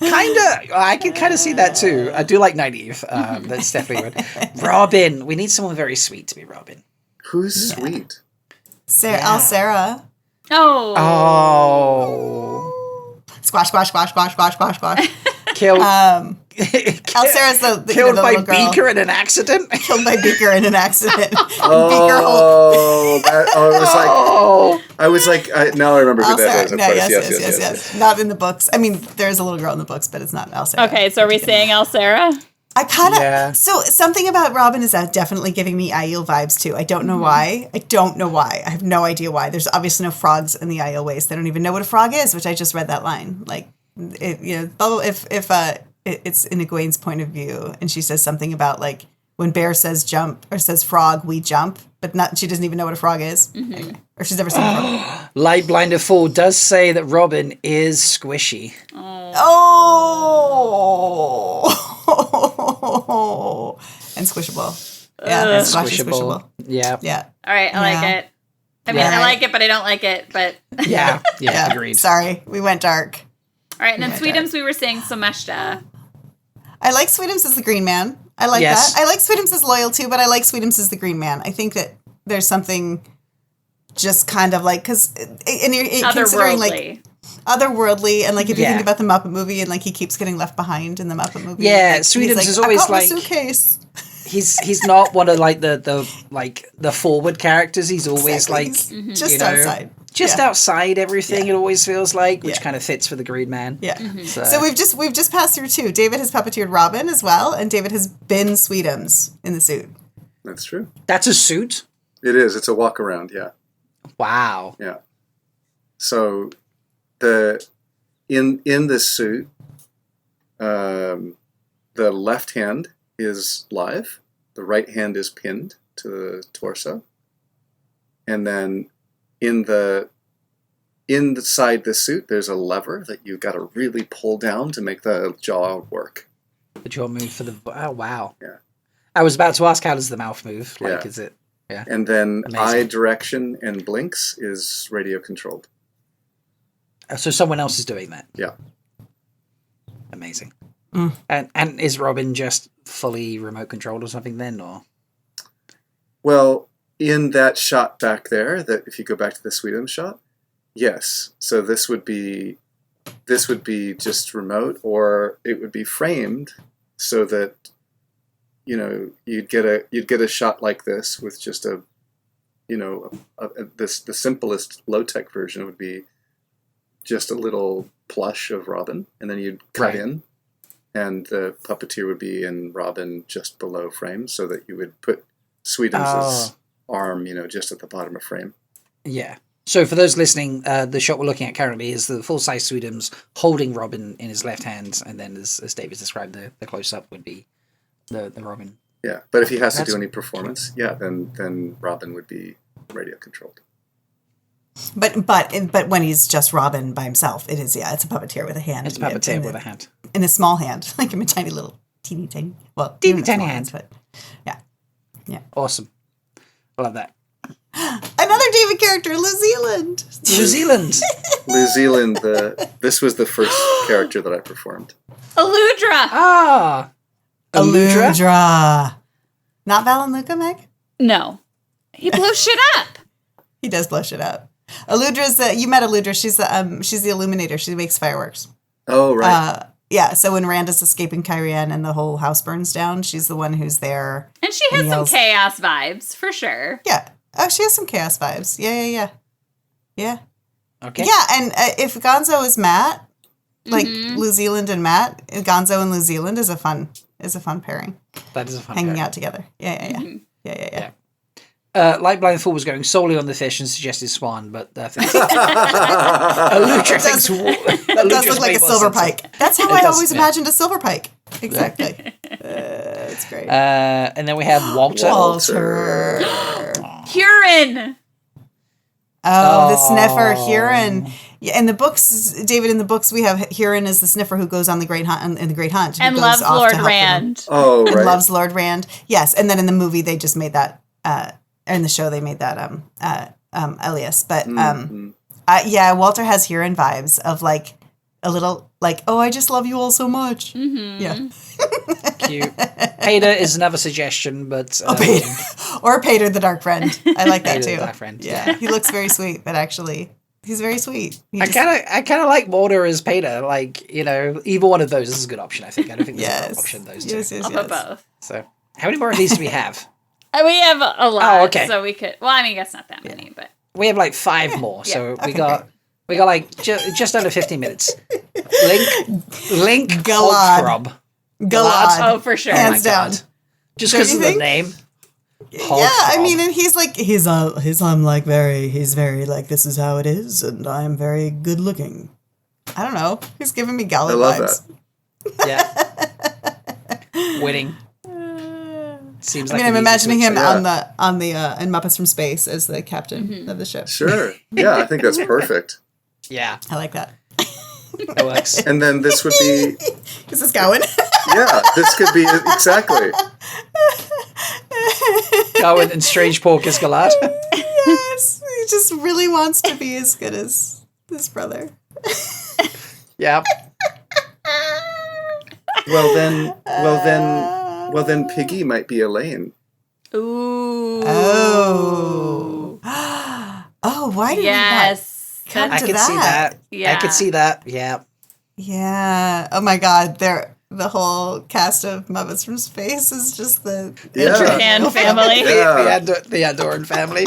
I can kind of see that too. I do like Nynaeve. That's definitely one. Robin. We need someone very sweet to be Robin. Who's sweet? Sarah. Alcera. Oh. Squash. Killed. Alcera's the killed the by little girl. Beaker in an accident. Killed by Beaker in an accident. Oh, I was like, now I remember who that was. No, yes. Not in the books. I mean, there's a little girl in the books, but it's not Alcera. Okay, so are we saying Alcera? I kind of so something about Robin is definitely giving me Aiel vibes too. I don't know why. I have no idea why. There's obviously no frogs in the Aiel ways. They don't even know what a frog is, which I just read that line. Like, if it's in Egwene's point of view, and she says something about like when Bear says jump or says frog, we jump, but she doesn't even know what a frog is, anyway, or she's never seen a frog. Light Blinder Fool does say that Robin is squishy. And squishable. Yeah, squishable. Yeah. All right, I like it. I mean, I like it, but I don't like it. But yeah, agreed. Sorry, we went dark. All right, and then Sweetums, we were saying Someshta. I like Sweetums as the Green Man. I like that. I like Sweetums as loyal too, but I like Sweetums as the Green Man. I think that there's something just kind of like considering like otherworldly, and like if you think about the Muppet movie, and like he keeps getting left behind in the Muppet movie. Yeah, like, Sweetums is always like suitcase. He's not one of like the forward characters. He's always like just outside. Just outside everything, it always feels like, which kind of fits for the Green Man. Yeah. So we've just passed through two. David has puppeteered Robin as well, and David has been Sweetums in the suit. That's true. That's a suit? It is. It's a walk around, yeah. Wow. Yeah. So in this suit, the left hand is live, the right hand is pinned to the torso, and then inside the suit, there's a lever that you've got to really pull down to make the jaw work. The jaw move for the... Oh, wow. Yeah. I was about to ask, how does the mouth move? Like, is it... Yeah. And then amazing. eye direction and blinks is radio controlled. So someone else is doing that? Yeah. Amazing. And is Robin just fully remote controlled or something then, or...? Well... In that shot back there, that if you go back to the Sweetums shot, yes. So this would be just remote, or it would be framed so that you'd get a shot like this with just the simplest low tech version would be just a little plush of Robin, and then you'd cut in and the puppeteer would be in Robin just below frame, so that you would put Sweetums' arm, just at the bottom of frame. Yeah. So for those listening, the shot we're looking at currently is the full-size Sweetums holding Robin in his left hand, and then as David described, the close-up would be the Robin. Yeah, but if he has to do any performance, then Robin would be radio controlled. But when he's just Robin by himself, it's a puppeteer with a hand. It's a puppeteer with a hand. In a small hand, like in a tiny little, teeny tiny hand. But yeah. Awesome. I love that. Another David character, New Zealand. New Zealand. New Zealand, this was the first character that I performed. Aludra. Ah. Aludra? Aludra. Not Val and Luca, Meg? No. He blew shit up. He does blow shit up. Aludra's you met Aludra. She's the illuminator. She makes fireworks. Oh, right. Yeah, so when Randa's escaping Kyrian and the whole house burns down, she's the one who's there. And she has some chaos vibes, for sure. Yeah. Oh, she has some chaos vibes. Yeah. Okay. Yeah, and if Gonzo is Matt, like New Zealand and Matt, Gonzo and New Zealand is a fun pairing. That is a fun hanging pairing. out together. Yeah. Light Blind Fool was going solely on the fish and suggested swan, but I think Aludra thinks It does look like a silver pike. That's how I always imagined a silver pike. Exactly. It's great. And then we have Walter. Huron. Oh, the sniffer, Huron. Yeah, in the books, David, we have Huron as the sniffer who goes on the Great Hunt, in the Great Hunt. And loves Lord Rand. Oh, right. And loves Lord Rand. Yes, and then in the movie, they just made that, in the show, they made that Elias. But, Walter has Huron vibes of, like, a little, like, oh, I just love you all so much. Mm-hmm. Yeah. cute. Pater is another suggestion, but... Pater. Or Pater the Dark Friend. I like that, too. The Dark Friend. Yeah, he looks very sweet, but actually... He's very sweet. I kind of like Walter as Pater. Like, either one of those is a good option, I think. I don't think there's a good option, those two. Yes. I'll put both. So, how many more of these do we have? We have a lot. Oh, okay. So we could... Well, I mean, that's not that many, but... We have like 5 more. So we got like just under 15 minutes. Link Galad. Galad. Oh, for sure. Hands down. Just because of the name. I mean, and he's very like, this is how it is, and I'm very good looking. I don't know. He's giving me Galad vibes. That. Yeah. Winning. Seems like I'm imagining him on the in Muppets from Space as the captain of the ship. Sure. Yeah, I think that's perfect. Yeah. I like that. That works. And then this would be... Is this Gowan? Yeah, this could be... Exactly. Gowan and Strange Pork is Galad. Yes. He just really wants to be as good as his brother. Yeah. Well then Piggy might be Elaine. Ooh. Oh. Oh, why did we not come I to could that? see that. Yeah. I could see that. Yeah. Yeah. Oh my God. The whole cast of Muppets from Space is just the Trahan family. Yeah. The Adoran family.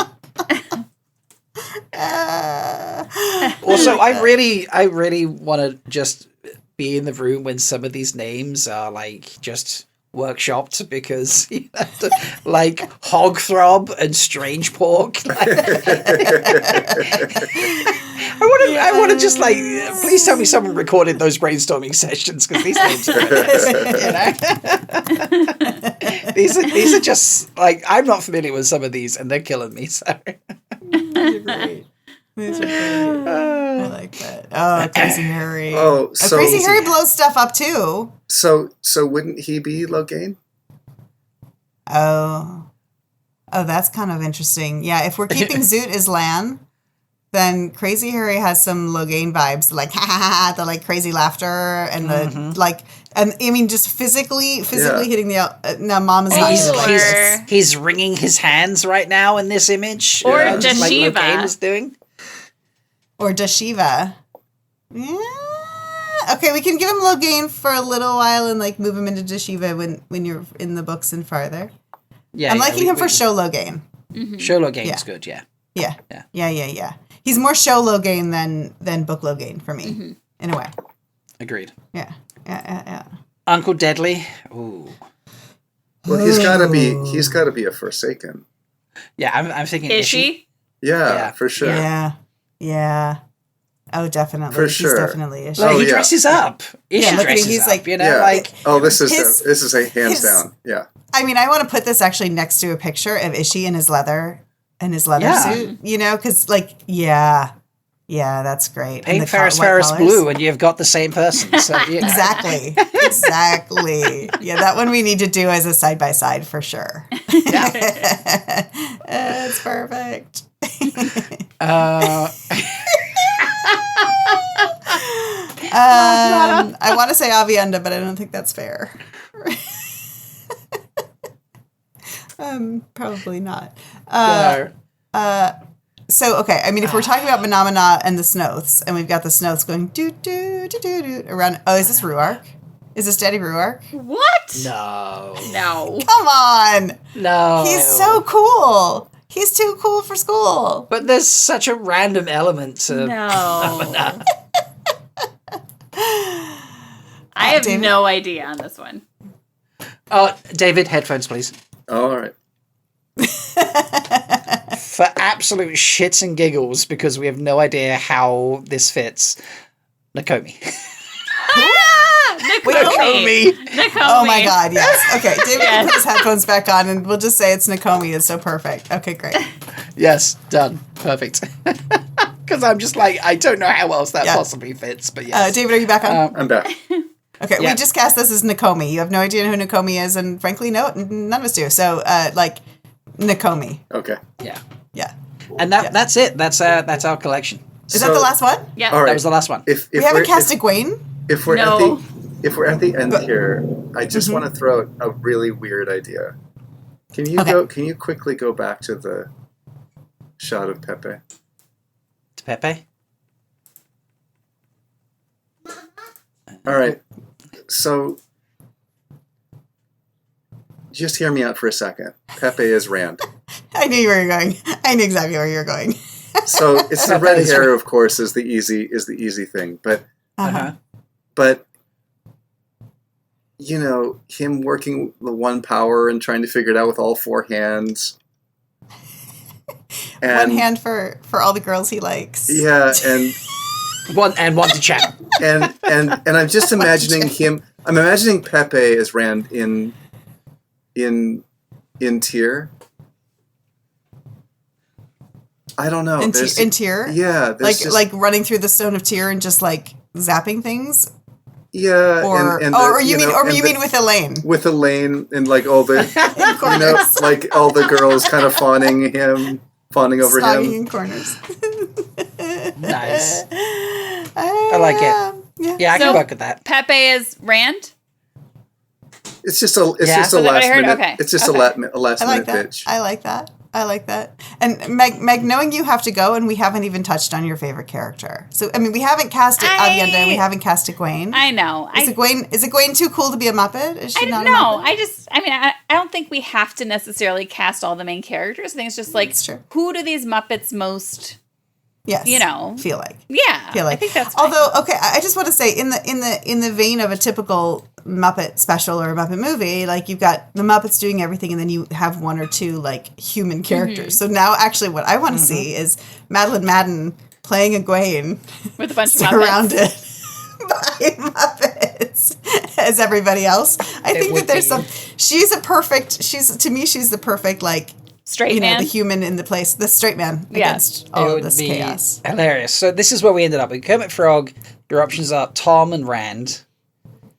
Also, I really want to just be in the room when some of these names are like just workshopped, because like Hogthrob and Strange Pork. I want to just like, please tell me someone recorded those brainstorming sessions, because these names are these are just like, I'm not familiar with some of these and they're killing me. So These are great. I like that. Oh, Crazy Harry. Oh, so Crazy Harry blows stuff up too. So wouldn't he be Logain? Oh, that's kind of interesting. Yeah, if we're keeping Zoot as Lan, then Crazy Harry has some Logain vibes, like ha ha ha, the like crazy laughter and the like, and I mean just physically hitting the. Now, Mom is not. He's wringing his hands right now in this image, or just like Dashiva Logain was doing, or Dashiva. Yeah. Okay, we can give him Logain for a little while and like move him into Dashiva when you're in the books and farther. Yeah, I'm liking him for show Logain. Mm-hmm. Show Logain's good. Yeah. He's more show Logain than book Logain for me, in a way. Agreed. Yeah. Uncle Deadly. Ooh. Well, he's got to be a Forsaken. Yeah, I'm thinking. Is she? Yeah, for sure. Yeah. Oh, definitely. For sure. He's definitely Ishi. Like, he dresses up. Ishi look at dresses he's up, like- you know, Yeah. like. Oh, this is a hands down. Yeah. I mean, I want to put this actually next to a picture of Ishi in his leather Yeah. suit, you know, because like, yeah, that's great. And Paint the Ferris white Ferris collars. blue, and you've got the same person. So, you know. Exactly. Yeah, that one we need to do as a side by side for sure. It's perfect. I want to say Avienda, but I don't think that's fair. Probably not. No. So, okay, I mean, if we're talking about Phenomena and the Snoths, and we've got the Snoths going do around. Oh, is this Ruark? Is this Daddy Ruark? What? No. No. Come on! No. He's so cool. He's too cool for school. But there's such a random element to. No. I have David? no idea on this one. Oh, David, headphones, please. All right. For absolute shits and giggles, because we have no idea how this fits. Nakomi. Nakomi. Oh my God, yes. Okay, David can put his headphones back on, and we'll just say it's Nakomi. It's so perfect. Okay, great. Yes, done. Perfect. Because I'm just like, I don't know how else that Yeah. possibly fits, but yes. David, are you back on? I'm back. Okay, Yeah. we just cast this as Nakomi. You have no idea who Nakomi is, and frankly, no, none of us do. So, Nakomi. Okay. Yeah. Yeah. And that's it. That's our collection. Is that the last one? Yeah. All right. That was the last one. If We haven't we're- cast Egwene? if we're No. if we're at the end here, I just want to throw out a really weird idea. Can you Okay. Can you quickly go back to the shot of Pepe? To Pepe? All right. So, just hear me out for a second. Pepe is Rand. I knew where you're going. I knew exactly where you're going. So it's the red hair, of course, is the easy thing. But Uh-huh. but you know, him working the one power and trying to figure it out with all four hands. One hand for all the girls he likes. Yeah, and One to chat. and I'm just imagining him. I'm imagining Pepe as Rand in Tyr. I don't know. In Tyr? Yeah, Like running through the Stone of Tyr and just like zapping things? yeah, Or you mean with Elaine? with Elaine and like all the like all the girls kind of fawning over Snogging him. in corners. Nice. I like it. Yeah, I So- can work with that. Pepe is Rand. It's just a Yeah. just a Is that what I last heard? minute. Okay. It's just Okay. a last I like minute that. bitch. I like that. And Meg, knowing you have to go, and we haven't even touched on your favorite character. So I mean, we haven't cast Avienda, and we haven't cast Egwene. I know. Is Egwene too cool to be a Muppet? Is she I not don't a know. Muppet? I don't think we have to necessarily cast all the main characters. I think it's just like, That's true. who do these Muppets most, Yes. feel like. yeah. Feel like. I think that's fine. Although, okay, I just want to say in the vein of a typical Muppet special or a Muppet movie, like you've got the Muppets doing everything, and then you have one or two like human characters. So now, actually, what I want to see is Madeline Madden playing Egwene with a bunch of Muppets. surrounded by Muppets as everybody else. I think that there's she's the perfect like Straight man. the human in the place, the straight man against It all of would this be chaos. hilarious. So this is where we ended up. With Kermit Frog, your options are Tom and Rand.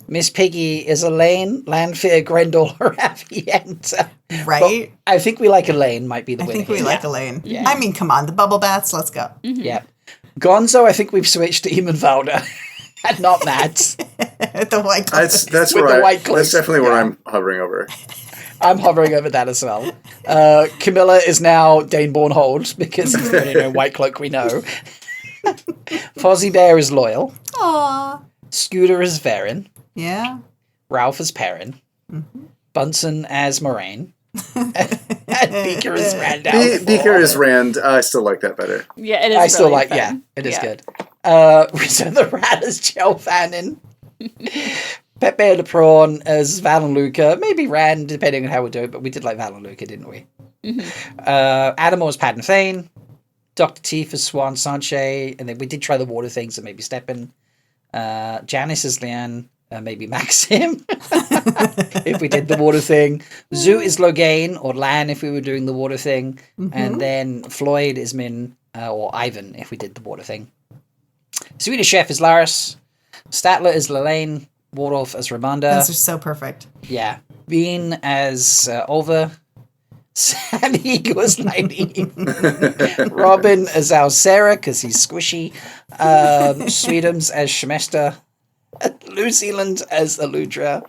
Miss Piggy is Elaine, Lanfear, Grendel, or Avienda. Right? But I think we like Elaine might be the I winner think we here. like Elaine. Yeah. I mean, come on, the bubble baths, let's go. Yeah. Gonzo, I think we've switched to Eamonvalda. And not Matt. The white clothes. That's With where the white clothes. that's definitely where I'm hovering over. I'm hovering over that as well. Camilla is now Dane Bornhold because it's the only white cloak we know. Fozzie Bear is Loyal. Aww. Scooter is Varen. Yeah. Ralph is Perrin. Bunsen as Moraine. And Beaker is Randall. Beaker is Rand. I still like that better. Yeah, it is. I still really like, fun. it is Yeah. good. So the rat is Chel Fannin. Pepe the Prawn as Val and Luca. Maybe Rand, depending on how we do it, but we did like Val and Luca, didn't we? Animal as Pat and Thane. Dr. Teeth as Swan Sanche. And then we did try the water thing, so maybe Steppen. Janice as Leanne. Maybe Maxim, if we did the water thing. Zoo is Logain, or Lan if we were doing the water thing. And then Floyd is Min, or Ivan if we did the water thing. Swedish Chef is Laris. Statler is Lelaine. Waldorf as Ramonda. Those are so perfect. Yeah. Bean as Olva. San Diego as Lightning. Robin as Sarah because he's squishy. Sweetums as Shemester. New Zealand as Aludra.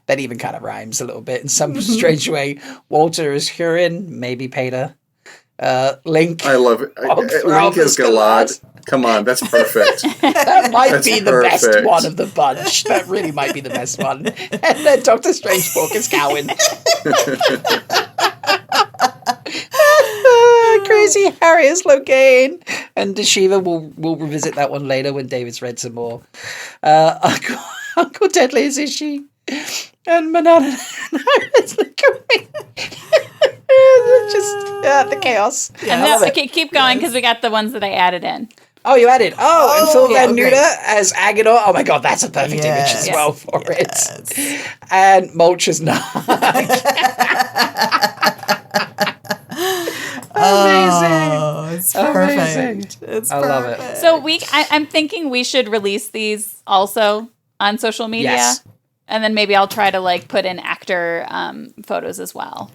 That even kind of rhymes a little bit in some strange way. Walter as Hurin, maybe Peter. Link. I love it. Link as Galad. Come on, that's perfect. That might be the best perfect. one of the bunch. That really might be the best one. And then Dr. Strangefork as Cowan. Crazy Harry as Logain. And Shiva, we'll revisit that one later when David's read some more. Uncle Deadly as Ishi. And Manana as Likoi. Just the chaos. And I love it. okay, keep going because we got the ones that I added in. Oh, you added. And Phil Van okay. Nuda as Agador. Oh my god, that's a perfect image as well for it. And Mulch as Nog. Amazing. Oh, it's perfect. Amazing. It's I love it. perfect. So I'm thinking we should release these also on social media. Yes. And then maybe I'll try to like put in actor photos as well.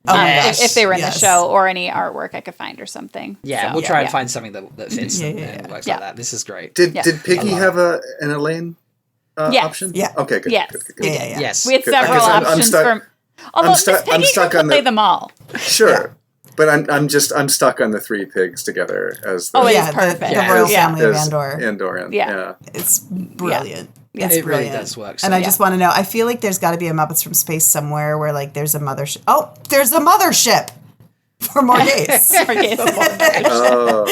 Oh, Yes. If they were in Yes. the show or any artwork I could find or something. Yeah, So, we'll try and find something that fits Yeah, and yeah, works yeah. like that. This is great. Did Yeah. Piggy I have an Elaine Yes. option? Yeah. Okay, good. Yes. Good, good, good. Yeah. Yes. We had Good. several Because I'm options stuck- from. Although Miss I'm Piggy stuck could on play the- them all. Sure. But I'm stuck on the three pigs together as the Oh, it is the perfect. royal Yeah. family of as Andor. Andorian. Yeah. It's brilliant. Yeah. It's It really brilliant. does work. And I just want to know, I feel like there's got to be a Muppets from Space somewhere where like there's a mothership. Oh, there's a mothership for Morghese. Okay. Oh,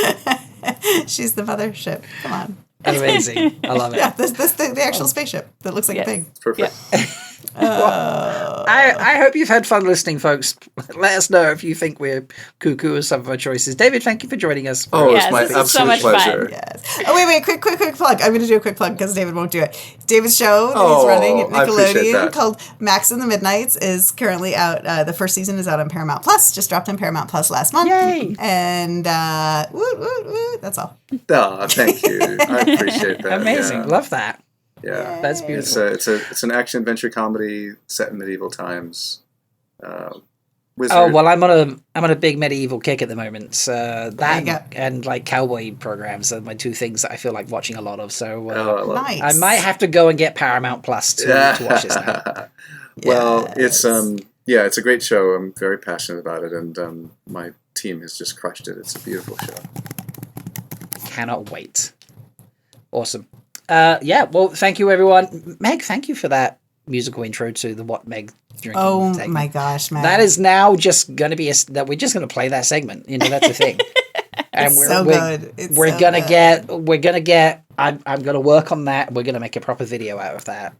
She's the mothership. Come on. Amazing. I love it. Yeah, this the actual spaceship that looks like Yes. a pig. it's perfect. I hope you've had fun listening, folks. Let us know if you think we're cuckoo with some of our choices. David, thank you for joining us. Oh, Yes, it's my this is so absolute much fun. pleasure. Yes. Oh, wait. Quick plug. I'm going to do a quick plug because David won't do it. David's show that Oh, he's running at I appreciate Nickelodeon that. called Max and the Midnights is currently out. The first season is out on Paramount Plus. Just dropped on Paramount Plus last month. Yay. And that's all. Oh, thank you. I appreciate that. Amazing. Yeah. Love that. Yeah. That's beautiful. It's an action adventure comedy set in medieval times. Wizard. Oh well, I'm on a big medieval kick at the moment. There you go. That and like cowboy programs are my two things that I feel like watching a lot of. So Oh, I love it. Nice. I might have to go and get Paramount Plus to watch this now. Well, Yes. it's a great show. I'm very passionate about it, and my team has just crushed it. It's a beautiful show. Cannot wait. Awesome. Well, thank you everyone. Meg, thank you for that musical intro to the What Meg Drinking Oh segment. my gosh, man. That is now just going to be that we're just going to play that segment. You know, that's a thing. And It's so good. It's we're so gonna good. get. I'm gonna work on that. We're gonna make a proper video out of that.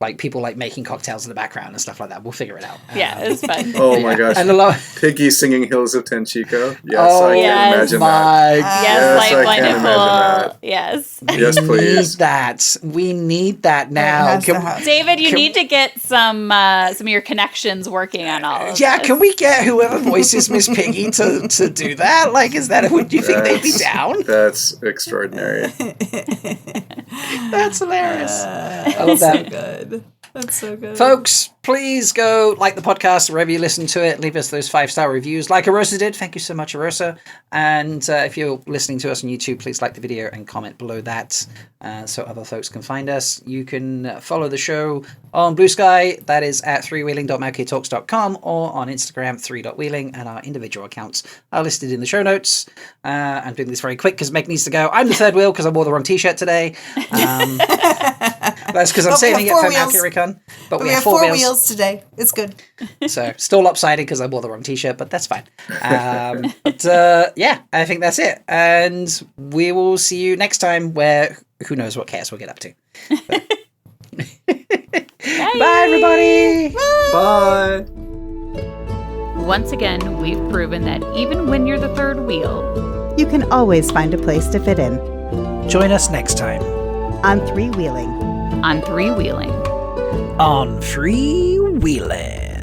Like people like making cocktails in the background and stuff like that. We'll figure it out. Yeah, it was fun. Oh my gosh. And a lot. Piggy singing Hills of Tenchico. Yes, Oh, I yes. can imagine that. My Yes, Yes, I Lifeline can to imagine Full. Yes. Yes, We please. need that. We need that It now. has to happen. David, you Can- need to get some of your connections working on all of Yeah, this. can we get whoever voices Miss Piggy to do that? Like, is that? Would you think they'd be down? That's extraordinary. That's hilarious. I love so that. good. That's so good. Folks, please go like the podcast wherever you listen to it. Leave us those 5-star reviews like Arosa did. Thank you so much, Arosa. And if you're listening to us on YouTube, please like the video and comment below that so other folks can find us. You can follow the show on Blue Sky. That is at 3wheeling.madktalks.com or on Instagram, 3.wheeling. And our individual accounts are listed in the show notes. I'm doing this very quick because Meg needs to go. I'm the third wheel because I wore the wrong t-shirt today. That's because I'm But we have saving it 4 for wheels. Mount Kirikon. But we have 4 wheels today. It's good. So still lopsided because I wore the wrong t-shirt, but that's fine. But I think that's it. And we will see you next time where who knows what chaos we'll get up to. Bye. Once again, we've proven that even when you're the third wheel, You can always find a place to fit in. Join us next time On Three Wheeling. on three-wheeling. on Free Wheeling.